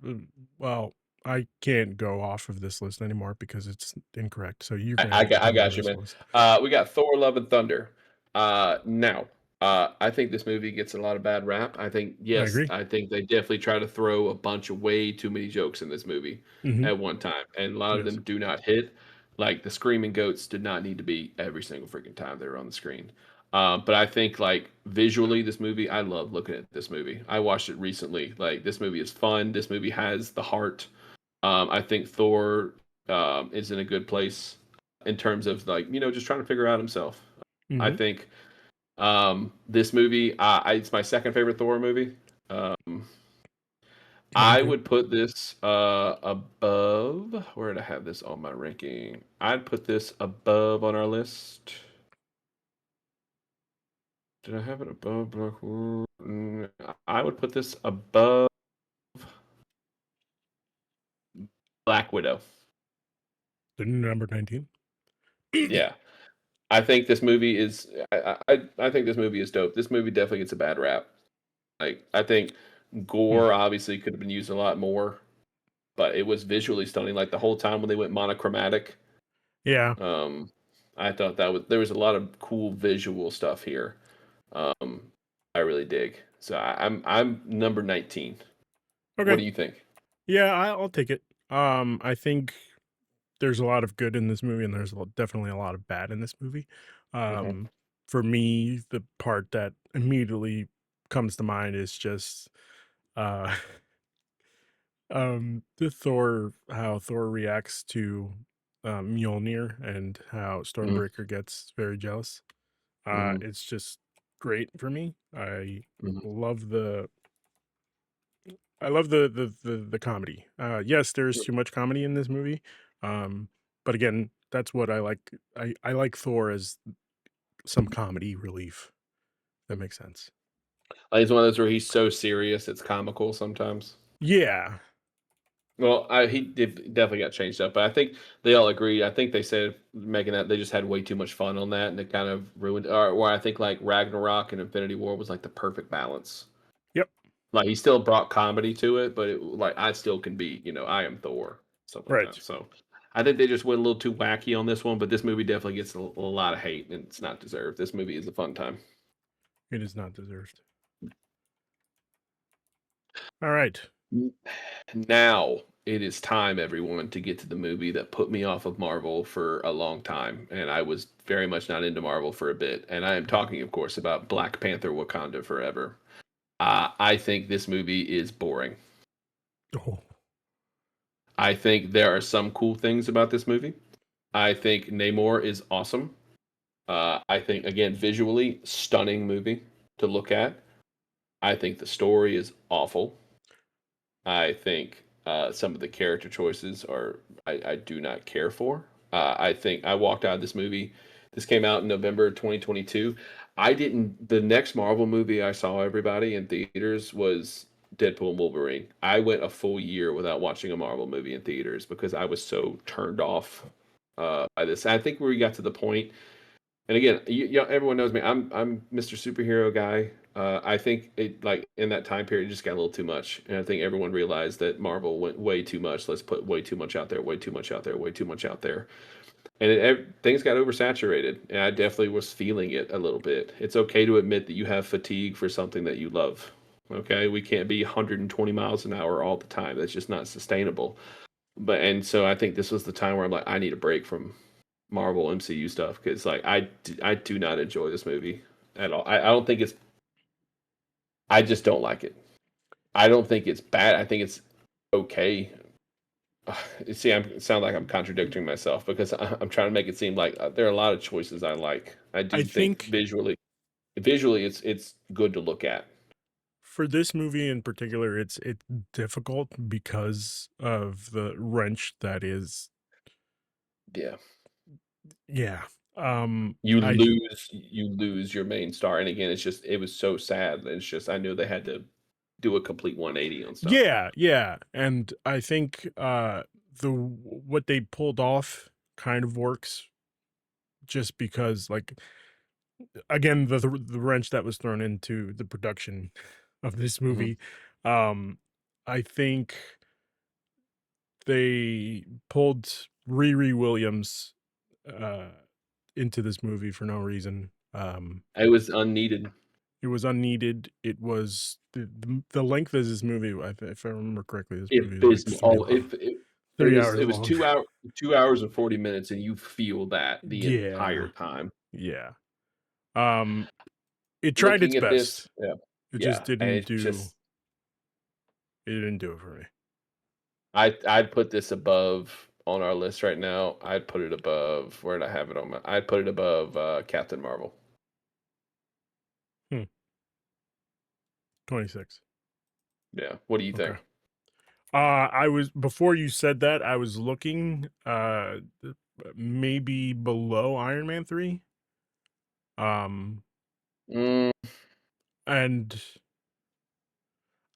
well, I can't go off of this list anymore because it's incorrect. So you're I, gonna I have to got I tell me got you, this man. list. We got Thor: Love and Thunder. Now, I think this movie gets a lot of bad rap. I think I yes, agree. I think they definitely try to throw a bunch of way too many jokes in this movie Hmm. at one time, and a lot of Yes. them do not hit. Like the screaming goats did not need to be every single freaking time they were on the screen. But I think like visually, this movie, I love looking at this movie. I watched it recently. Like this movie is fun. This movie has the heart. I think Thor is in a good place in terms of like just trying to figure out himself. I Hmm. think this movie, it's my second favorite Thor movie. Um, Mine I too. would put this above. Where did I have this on my ranking? I'd put this above on our list. Did I have it above Black Widow? I would put this above Black Widow. The number 19. Yeah. I think this movie is. I think this movie is dope. This movie definitely gets a bad rap. Like I think gore obviously could have been used a lot more, but it was visually stunning. Like the whole time when they went monochromatic, Yeah. um, I thought that was there was a lot of cool visual stuff here. Um, I really dig. So I'm number 19. What Okay. do you think? Yeah, I'll take it. I think there's a lot of good in this movie, and there's definitely a lot of bad in this movie. Hmm. Um, for me, the part that immediately comes to mind is just uh the Thor how Thor reacts to Mjolnir and how Hmm. Stormbreaker gets very jealous. Hmm. It's just great for me. Hmm. Love the I love the comedy. Yes, there's too much comedy in this movie. But again, that's what I like. I like Thor as some comedy relief. That makes sense. Like it's one of those where he's so serious it's comical sometimes. Yeah. Well, he did definitely got changed up, but I think they all agreed. I think they said making that they just had way too much fun on that, and it kind of ruined. Or I think like Ragnarok and Infinity War was like the perfect balance. Yep. Like he still brought comedy to it, but like I still can be, I am Thor, stuff like Right. that. So I think they just went a little too wacky on this one, but this movie definitely gets a lot of hate, and it's not deserved. This movie is a fun time. It is not deserved. All right. Now it is time, everyone, to get to the movie that put me off of Marvel for a long time, and I was very much not into Marvel for a bit. And I am talking, of course, about Black Panther: Wakanda Forever. I think this movie is boring. Oh. I think there are some cool things about this movie. I think Namor is awesome. I think again, visually stunning movie to look at. I think the story is awful. I think some of the character choices are I do not care for. I think I walked out of this movie. This came out in November 2022. I didn't. The next Marvel movie I saw everybody in theaters was Deadpool and Wolverine. I went a full year without watching a Marvel movie in theaters because I was so turned off by this. I think we got to the point and again, everyone knows me. I'm Mr. Superhero guy. I think it like in that time period it just got a little too much, and I think everyone realized that Marvel went way too much. Let's put way too much out there, way too much out there, way too much out there, and things got oversaturated. And I definitely was feeling it a little bit. It's okay to admit that you have fatigue for something that you love. Okay, we can't be 120 miles an hour all the time. That's just not sustainable. But and so I think this was the time where I'm like, I need a break from Marvel MCU stuff because like I do not enjoy this movie at all. I don't think it's I just don't like it. I don't think it's bad. I think it's okay. See, I sound like I'm contradicting myself because I'm trying to make it seem like there are a lot of choices I like. I I do think think visually it's good to look at. for this movie in particular, it's difficult because of the wrench that is. Yeah, Yeah. I you lose your main star, and again, it was so sad. It's just I knew they had to do a complete 180 on stuff. Yeah, yeah, and I think what they pulled off kind of works just because like again the wrench that was thrown into the production of this Hmm. movie. um I think they pulled Riri Williams uh, into this movie for no reason. It was unneeded. It was unneeded. It was the length of this movie. If I remember correctly, this movie is like Abysmal. It 3 hours was long. 2 hours and 40 minutes, and you feel that the entire Yeah, time. yeah. Um, it tried its Looking at this, best. yeah, It just yeah, and didn't it's do. just It didn't do it for me. I'd put this above on our list right now. I'd put it above. Where did I have it on my? I'd put it above Captain Marvel. 26. Yeah. What do you Okay. think? I was before you said that. I was looking. Maybe below Iron Man 3. Um, Mm, and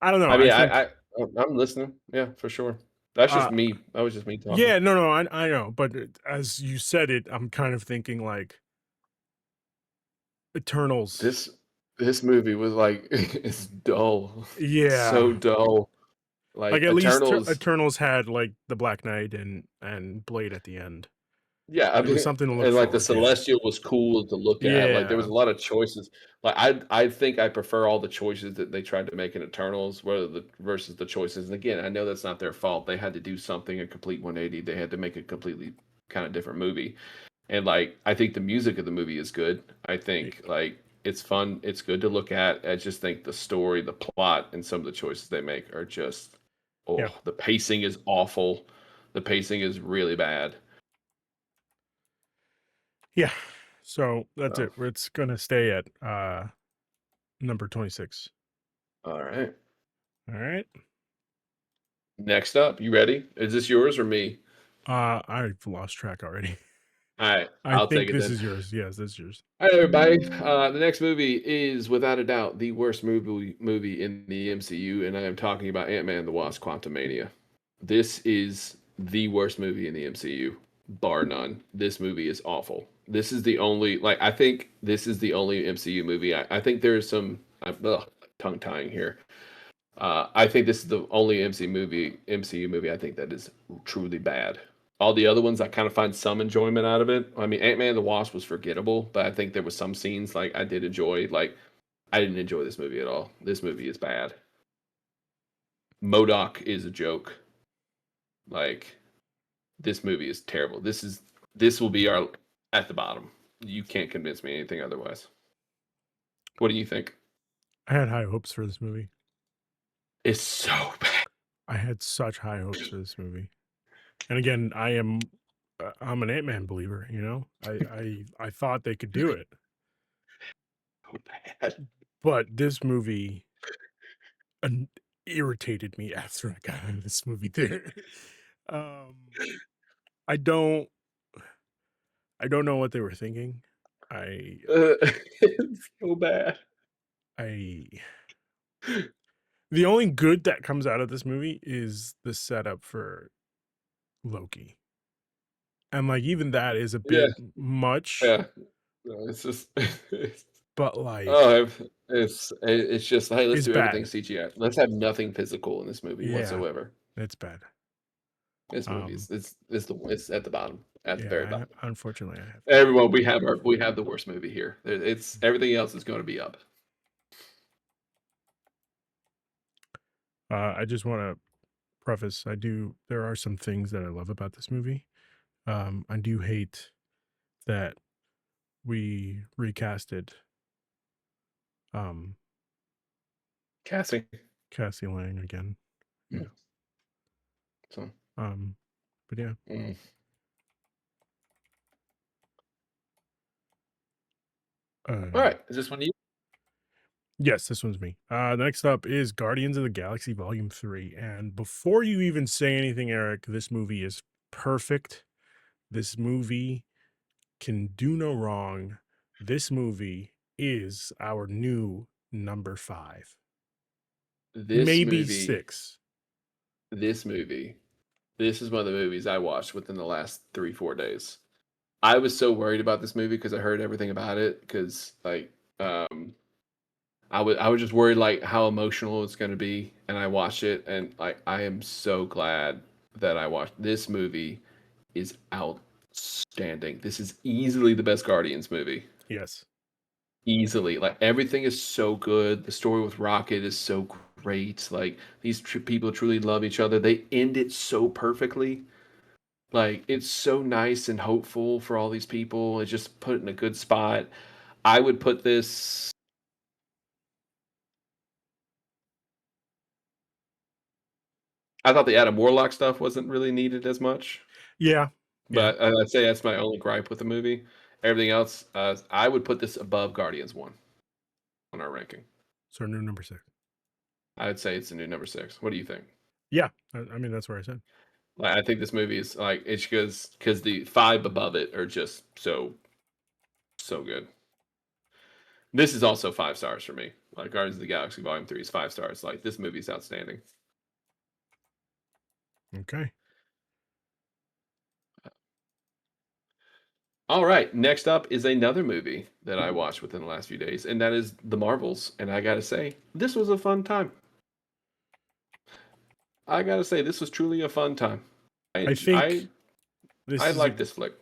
I don't know. I I mean, think. I'm listening. Yeah, for sure. That's just Uh, me. That was just me talking. yeah. No. I know. But as you said it, I'm kind of thinking like Eternals. This this movie was like it's dull. It's so Yeah. dull. Like Like at least Eternals. Eternals had like the Black Knight and Blade at the end. Yeah, I It was mean, something to look and like the forward to. Celestial was cool to look at. Like there was Yeah. a lot of choices. Like I think I prefer all the choices that they tried to make in Eternals, whether the versus the choices. And again, I know that's not their fault. They had to do something a complete 180. They had to make a completely kind of different movie. And like I think the music of the movie is good. I think like it's fun. It's good to look at. I just think the story, the plot, and some of the choices they make are just Yeah. the pacing is awful. The pacing is really bad. Yeah. So that's So, it. It's gonna stay at number 26. all right. All right. Next up, you ready? Is this yours or me? I've lost track already. All right, I I'll think take it this then. is yours. Yes, this is yours. All right, everybody. The next movie is without a doubt the worst movie in the MCU, and I am talking about Ant-Man and the Wasp: Quantumania. This is the worst movie in the MCU, bar none. This movie is awful. This is the only I think this is the only MCU movie. I think there is some tongue tying here. I think this is the only MCU movie I think that is truly bad. All the other ones I kind of find some enjoyment out of it. I mean, Ant-Man and the Wasp was forgettable, but I think there was some scenes like I did enjoy. Like I didn't enjoy this movie at all. This movie is bad. Modoc is a joke. Like this movie is terrible. This will be our at the bottom. You can't convince me anything otherwise. What do you think? I had high hopes for this movie. It's so bad. I had such high hopes for this movie. And again, I'm an Ant-Man believer, you know? I thought they could do it. So bad. But this movie an- irritated me after I got out of this movie theater. um I don't I don't know what they were thinking. I It's so bad. I the only good that comes out of this movie is the setup for Loki. And like even that is a Yeah, bit much, yeah. No, it's just but like oh, it's just hey, let's it's do everything bad. CGI. Let's have nothing physical in this movie Yeah, whatsoever. it's bad. This movie Um is it's at the bottom, at the very yeah, bottom. unfortunately I have to agree. Everyone, we have the worst movie here. It's everything else is going to be up. I just want to preface there are some things that I love about this movie. I do hate that we recasted um Cassie. Cassie Lang again. Mm, Yeah. So, Um but yeah. mm. All Uh right, is this one you? yes, this one's me. Next up is Guardians of the Galaxy Volume 3. And before you even say anything, Eric, this movie is perfect. This movie can do no wrong. This movie is our new number 5. This Maybe movie, 6. this movie, this is one of the movies I watched within the last 3 4 days. I was so worried about this movie because I heard everything about it. Because I was just worried like how emotional it's going to be, and I watched it, and like I am so glad that I watched. This movie is outstanding. This is easily the best Guardians movie. Yes. Easily. Like everything is so good. The story with Rocket is so great. Like these people truly love each other. They end it so perfectly. Like it's so nice and hopeful for all these people. It's just put in a good spot. I would put this. I thought the Adam Warlock stuff wasn't really needed as much, Yeah. Yeah. but I'd say that's my only gripe with the movie. Everything else, I would put this above Guardians 1 on our ranking. So new number 6. I would say it's the new number 6. What do you think? Yeah. I mean, that's where I said. Like, I think this movie is like it's because the 5 above it are just so good. This is also 5 stars for me. Like Guardians of the Galaxy Volume 3 is 5 stars. Like this movie's outstanding. Okay. All right, next up is another movie that I watched within the last few days, and that is The Marvels. And I gotta say, this was a fun time. I gotta say, this was truly a fun time. I I enj- think this I is a like this flick.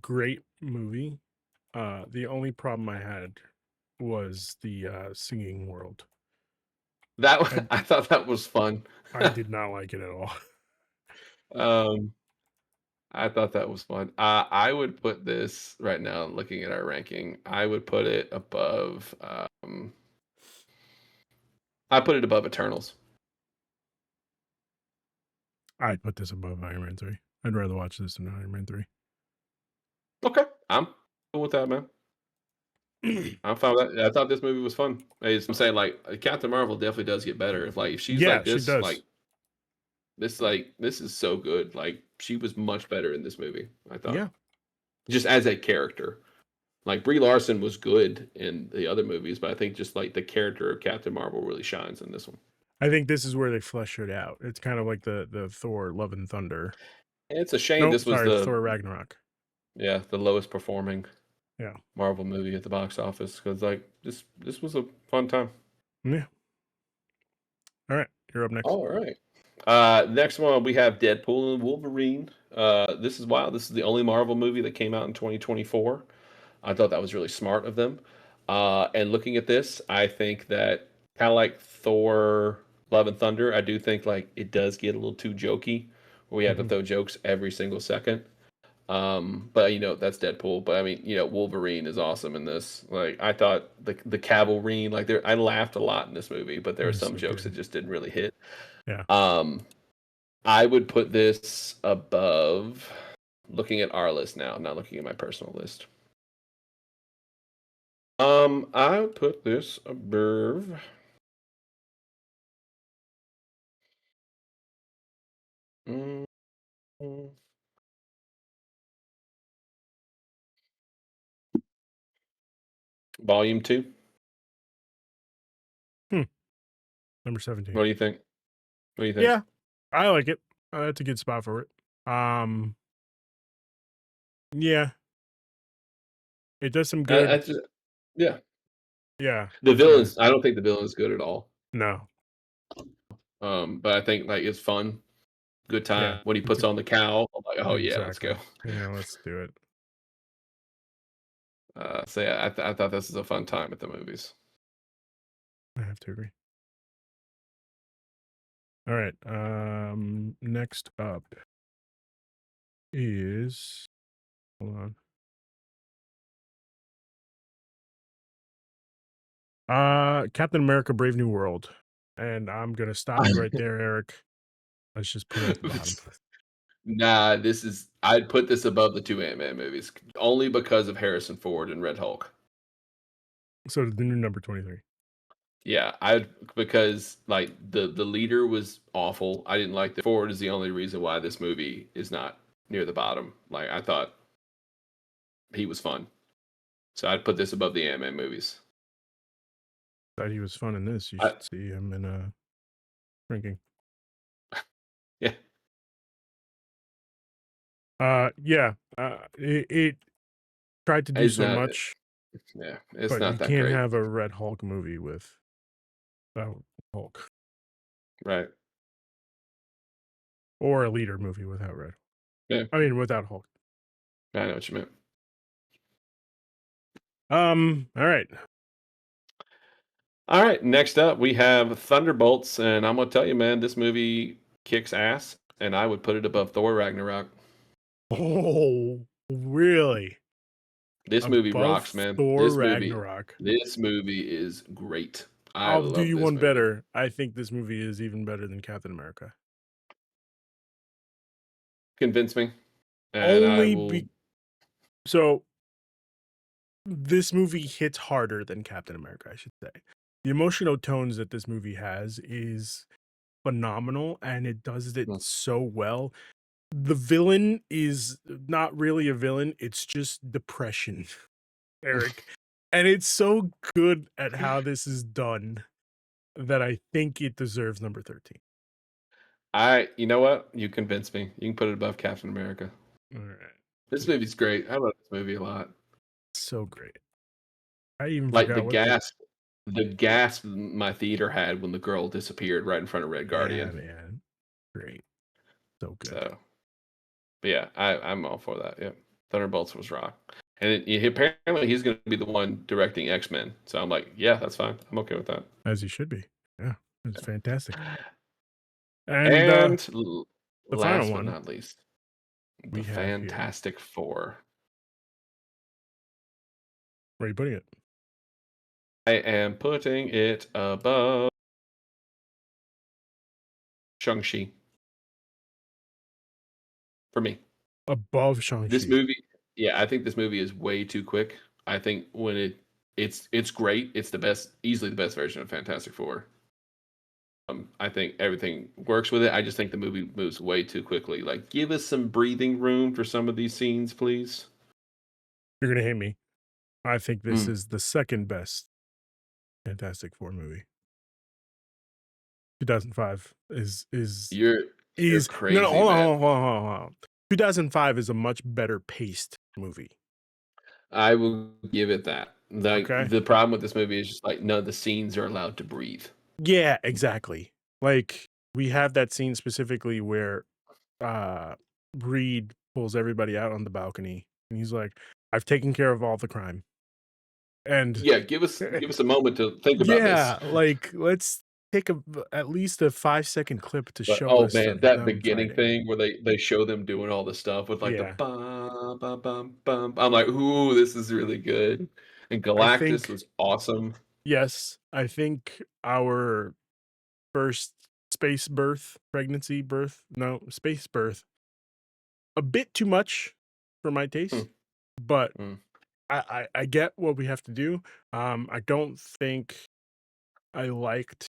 great movie. The only problem I had was the singing world. I I thought that was fun. I did not like it at all. um, I thought that was fun. I would put this right now, looking at our ranking. I would put it above. I put it above Eternals. I'd put this above Iron Man 3. I'd rather watch this than Iron Man 3. Okay, I'm cool with that, man. I'm fine with that. I thought this movie was fun. I'm saying, like, Captain Marvel definitely does get better. If she's Yeah, like she this, does. this is so good. Like she was much better in this movie. I thought Yeah. just as a character. Like Brie Larson was good in the other movies, but I think just like the character of Captain Marvel really shines in this one. I think this is where they flesh it out. It's kind of like the Thor Love and Thunder. And it's a shame Nope, this was sorry, Thor Ragnarok. the lowest performing Yeah. Marvel movie at the box office because like this was a fun time. Yeah. All right, you're up next. All right. Next one we have Deadpool and Wolverine. This is wow. This is the only Marvel movie that came out in 2024. I thought that was really smart of them. And looking at this, I think that kind of like Thor: Love and Thunder, I do think like it does get a little too jokey, where we have to Mhm. throw jokes every single second. But that's Deadpool. But I mean, Wolverine is awesome in this. Like I thought the cavalry, like I laughed a lot in this movie, but there It were was some so jokes that good. just didn't really hit. Yeah. Um, I would put this above. Looking at our list now, not looking at my personal list. I would put this above. Mm, Volume 2. Hmm. Number 17. What do you think? What do you think? Yeah, I like it. That's a good spot for it. Um, yeah, it does some I good. just, yeah. Yeah, The yeah. villains, I don't think the villain is good at all. No. But I think like it's fun, good Yeah. time when he It's puts on the cowl. I'm like, oh yeah, let's go. exactly. Yeah, let's do it. So yeah, I thought this was a fun time at the movies. I have to agree. All right. Next up is hold on. Captain America: Brave New World, and I'm gonna stop you right there, Eric. Let's just put it at the bottom. Nah, I'd put this above the two Ant-Man movies only because of Harrison Ford and Red Hulk. So the new number 23. Yeah, I because like the leader was awful. I didn't like the Ford is the only reason why this movie is not near the bottom. Like I thought he was fun. So I'd put this above the Ant-Man movies. Thought he was fun in this. You I, should see him in drinking. yeah, Yeah. It tried to do it's so not much, it's but not you that can't great. have a Red Hulk movie with Hulk. Right. or a leader movie without Red. Yeah, I mean, without Hulk. I know what you meant. All right. All right, next up we have Thunderbolts, and I'm gonna tell you, man, this movie kicks ass, and I would put it above Thor Ragnarok. Oh, really? This movie rocks, Above man. Thor Ragnarok. This movie is great. I I'll do love you this one movie. better. I think this movie is even better than Captain America. Convince me, and I Only will. be so this movie hits harder than Captain America, I should say. The emotional tones that this movie has is phenomenal and it does it Mm. so well. The villain is not really a villain, it's just depression, Eric. And it's so good at how this is done that I think it deserves number 13. You know what? You convinced me. You can put it above Captain America. All right. This movie's great. I love this movie a lot. So great. I even Like forgot what the the gasp my theater had when the girl disappeared right in front of Red yeah, Guardian. man. Great. So good. So, but yeah, I'm all for that. Yeah, Thunderbolts was rock, and apparently he's going to be the one directing X-Men. So I'm like, yeah, that's fine. I'm okay with that. As he should be. Yeah. It's fantastic. And And the final last but one not least, the we have here. Fantastic Four. Where are you putting it? I am putting it above Shang-Chi for me. Above This Shang-Chi. movie, yeah, I think this movie is way too quick. I think when it's great. It's the best, easily the best version of Fantastic Four. I think everything works with it. I just think the movie moves way too quickly. Like, give us some breathing room for some of these scenes, please. You're gonna hate me. I think this Mm, is the second best Fantastic Four movie. 2005 you're you're is no, crazy, hold on, man. hold on, hold on, hold on, hold on. 2005 is a much better paced movie. I will give it that. Like Okay. the problem with this movie is just like none of the scenes are allowed to breathe. Yeah, exactly. Like we have that scene specifically where uh Reed pulls everybody out on the balcony and he's like, I've taken care of all the crime. And Yeah, give us a moment to think about this. yeah, like let's take at least a 5-second clip to But show oh us man, of that them beginning fighting. thing where they show them doing all the stuff with like the Yeah. bum bum bum bum. I'm like, ooh, this is really good. And I Galactus think was awesome. yes, I think our first pregnancy birth, no, space birth, a bit too much for my Hmm, taste, but hmm. I get what we have to do. I don't think I liked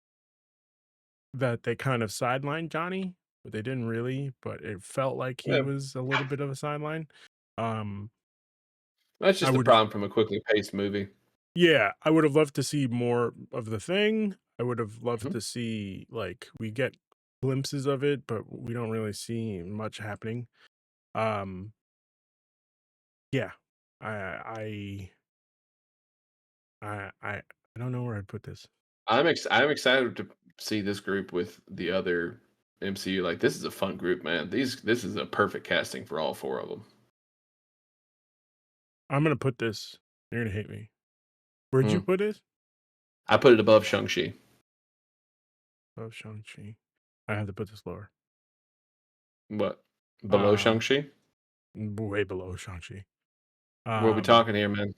that they kind of sidelined Johnny, but they didn't really, but it felt like he Yeah, was a little bit of a sideline. Um, that's I just the would have problem from a quickly paced movie. yeah, I would have loved to see more of the thing. I would have loved Mhm. to see like we get glimpses of it, but we don't really see much happening. Um, yeah. I I don't know where I'd put this. I'm excited to see this group with the other MCU. Like this is a fun group, man. This is a perfect casting for all four of them. I'm gonna put this. You're gonna hate me. Where'd you Mm. put it? I put it above Shang-Chi. Oh, Shang-Chi. I have to put this lower. What? Below Uh, Shang-Chi? way below Shang-Chi. What are we Um, talking here, man?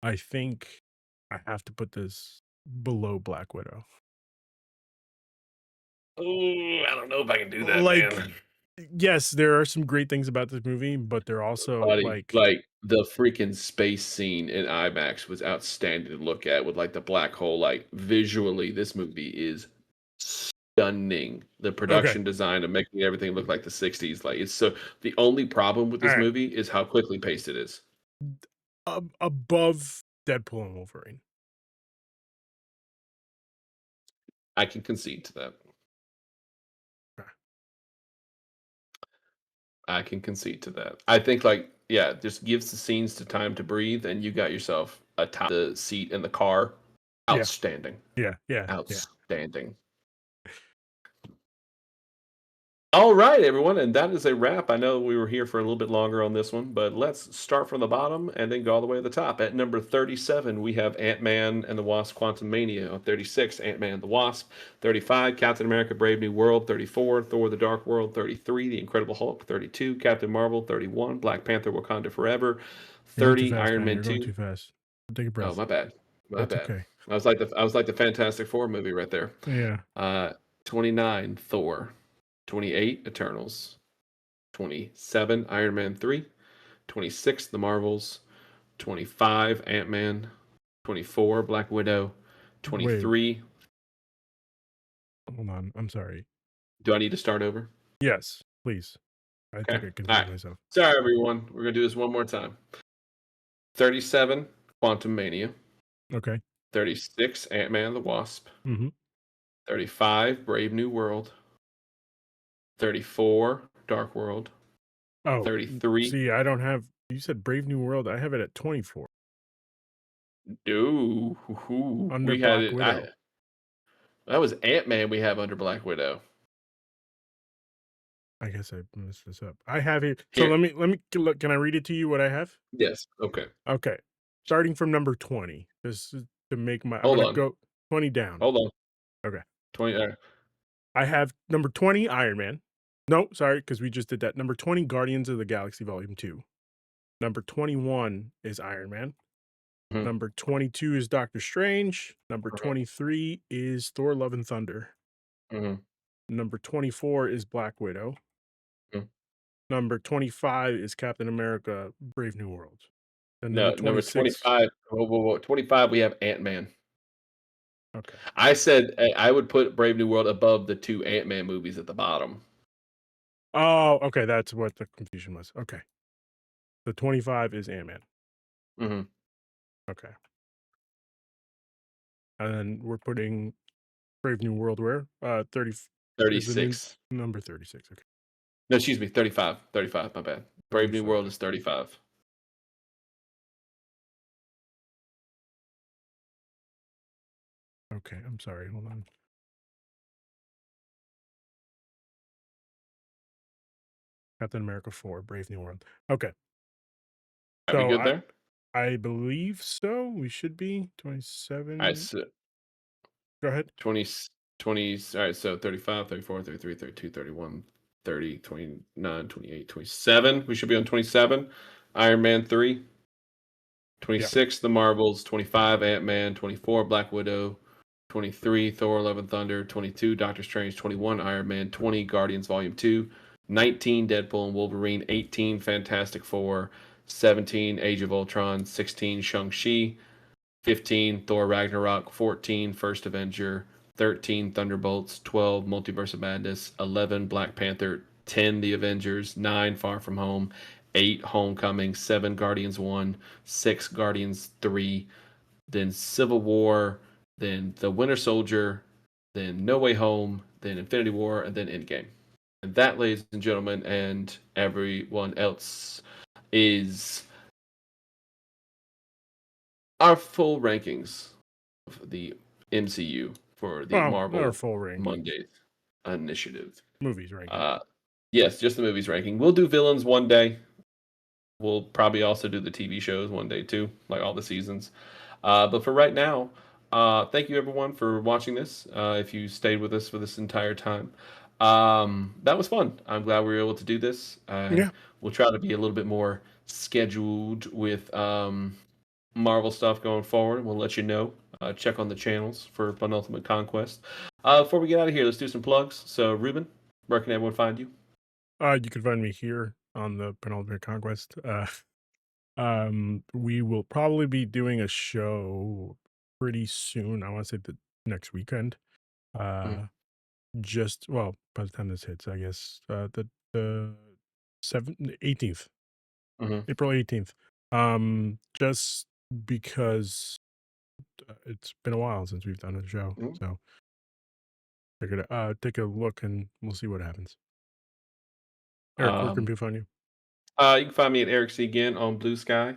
I think I have to put this below Black Widow. Oh, I don't know if I can do that, Like, man. yes, there are some great things about this movie, but they're also Buddy, like, like the freaking space scene in IMAX was outstanding to look at with like the black hole. Like visually, this movie is stunning. The okay, production design of making everything look like the 60s. Like it's so the only problem with all this right, movie is how quickly paced it is. above Deadpool and Wolverine. I can concede to that. Okay. I can concede to that. I think like yeah, just gives the scenes the time to breathe, and you got yourself a top the seat in the car. Yeah, Outstanding, yeah, yeah, yeah. outstanding. All right, everyone, and that is a wrap. I know we were here for a little bit longer on this one, but let's start from the bottom and then go all the way to the top. At number 37, we have Ant-Man and the Wasp: Quantumania. 36, Ant-Man and the Wasp. 35, Captain America: Brave New World. 34, Thor: The Dark World. 33, The Incredible Hulk. 32, Captain Marvel. 31, Black Panther: Wakanda Forever. You're going too 30, fast, Iron man. Man You're going 2. too fast. Take a Oh, breath. my bad. My That's bad. okay. I was like the Fantastic Four movie right there. Yeah. Uh 29, Thor. 28, Eternals. 27, Iron Man 3. 26, The Marvels. 25, Ant-Man. 24, Black Widow. Wait, 23. hold on. I'm sorry. Do I need to start over? Yes, please. I Okay. think I All confused right. myself. Sorry, everyone. We're going to do this one more time. 37, Quantum Mania. Okay. 36, Ant-Man and the Wasp. Mm-hmm. 35, Brave New World. 34, Dark World. Oh, 33. see, I don't have. You said Brave New World. I have it at 24 Ooh, under we had Black it. Widow. That was Ant-Man we have under Black Widow. I guess I messed this up. I have it. So Here. let me look. Can I read it to you? What I have? Yes. Okay. Okay. Starting from number 20. This is to make my. I'm Hold gonna on. go 20 down. Hold on. Okay. 20. I have number 20 Iron Man. No, sorry, because we just did that. Number 20 Guardians of the Galaxy Volume 2. Number 21 is Iron Man. Mhm, Number 22 is Doctor Strange. Number mhm, 23 is Thor Love and Thunder. mhm, Number 24 is Black Widow. mhm. Number 25 is Captain America Brave New World. And number No, number 26. 25. Whoa, whoa, whoa. 25, we have Ant-Man. Okay. I said I would put Brave New World above the two Ant-Man movies at the bottom. Oh, okay. That's what the confusion was. Okay. The 25 is Ant Man. Mhm. Okay. And then we're putting Brave New World where? 30 is the new 36. number 36. Okay. No, excuse me, 35. 35, my bad. Brave New World 35. is 35. Okay. I'm sorry. Hold on. Captain America 4, Brave New World. Okay. Are we So good there? I believe so. We should be All right, 27. so Go ahead. 20, 20. All right, so 35, 34, 33, 32, 31, 30, 29, 28, 27. We should be on 27. Iron Man 3. Yeah. 26, The Marvels. 25, Ant-Man. 24, Black Widow. 23, Thor: Love and Thunder. 22, Doctor Strange. 21, Iron Man. 20, Guardians Volume 2. 19, Deadpool and Wolverine. 18, Fantastic Four. 17, Age of Ultron. 16, Shang-Chi. 15, Thor: Ragnarok. 14, First Avenger. 13, Thunderbolts. 12, Multiverse of Madness. 11, Black Panther. 10, The Avengers. 9, Far From Home. 8, Homecoming. 7, Guardians 1. 6, Guardians 3. Then Civil War. Then The Winter Soldier. Then No Way Home. Then Infinity War. And then Endgame. And that, ladies and gentlemen, and everyone else, is our full rankings of the MCU for the Well, our Marvel full rankings. Mondays initiative. Movies ranking. Uh, yes, just the movies ranking. We'll do villains one day. We'll probably also do the TV shows one day too, like all the seasons. But for right now, thank you everyone for watching this. If you stayed with us for this entire time, that was fun. I'm glad we were able to do this, and Yeah. we'll try to be a little bit more scheduled with Marvel stuff going forward. We'll let you know. Check on the channels for Penultimate Conquest. Before we get out of here, let's do some plugs. So, Ruben, where can everyone find you? You can find me here on the Penultimate Conquest. We will probably be doing a show pretty soon. I want to say the next weekend. Mhm, Uh, just well, by the time this hits, I guess the 18th, mhm. April 18th. Just because it's been a while since we've done a show, Mhm. so figured take a look and we'll see what happens. Eric, where can Um, people find you? you can find me at Eric C again on Blue Sky,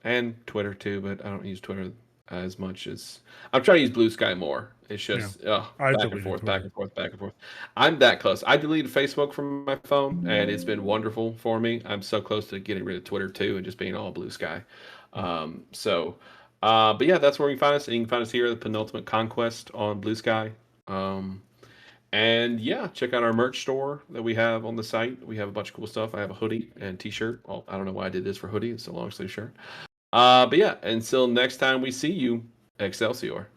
and Twitter too, but I don't use Twitter as much as I'm trying to use Blue Sky more. It's Yeah. just I've back and deleted forth, back Twitter. and forth, back and forth. I'm that close. I deleted Facebook from my phone, and it's been wonderful for me. I'm so close to getting rid of Twitter too, and just being all Blue Sky. Mm. But yeah, that's where you can find us. And you can find us here, the Penultimate Conquest on Blue Sky. Um, and yeah, check out our merch store that we have on the site. We have a bunch of cool stuff. I have a hoodie and t-shirt. Well, I don't know why I did this for hoodie. It's a long sleeve shirt. But yeah, until next time we see you, Excelsior.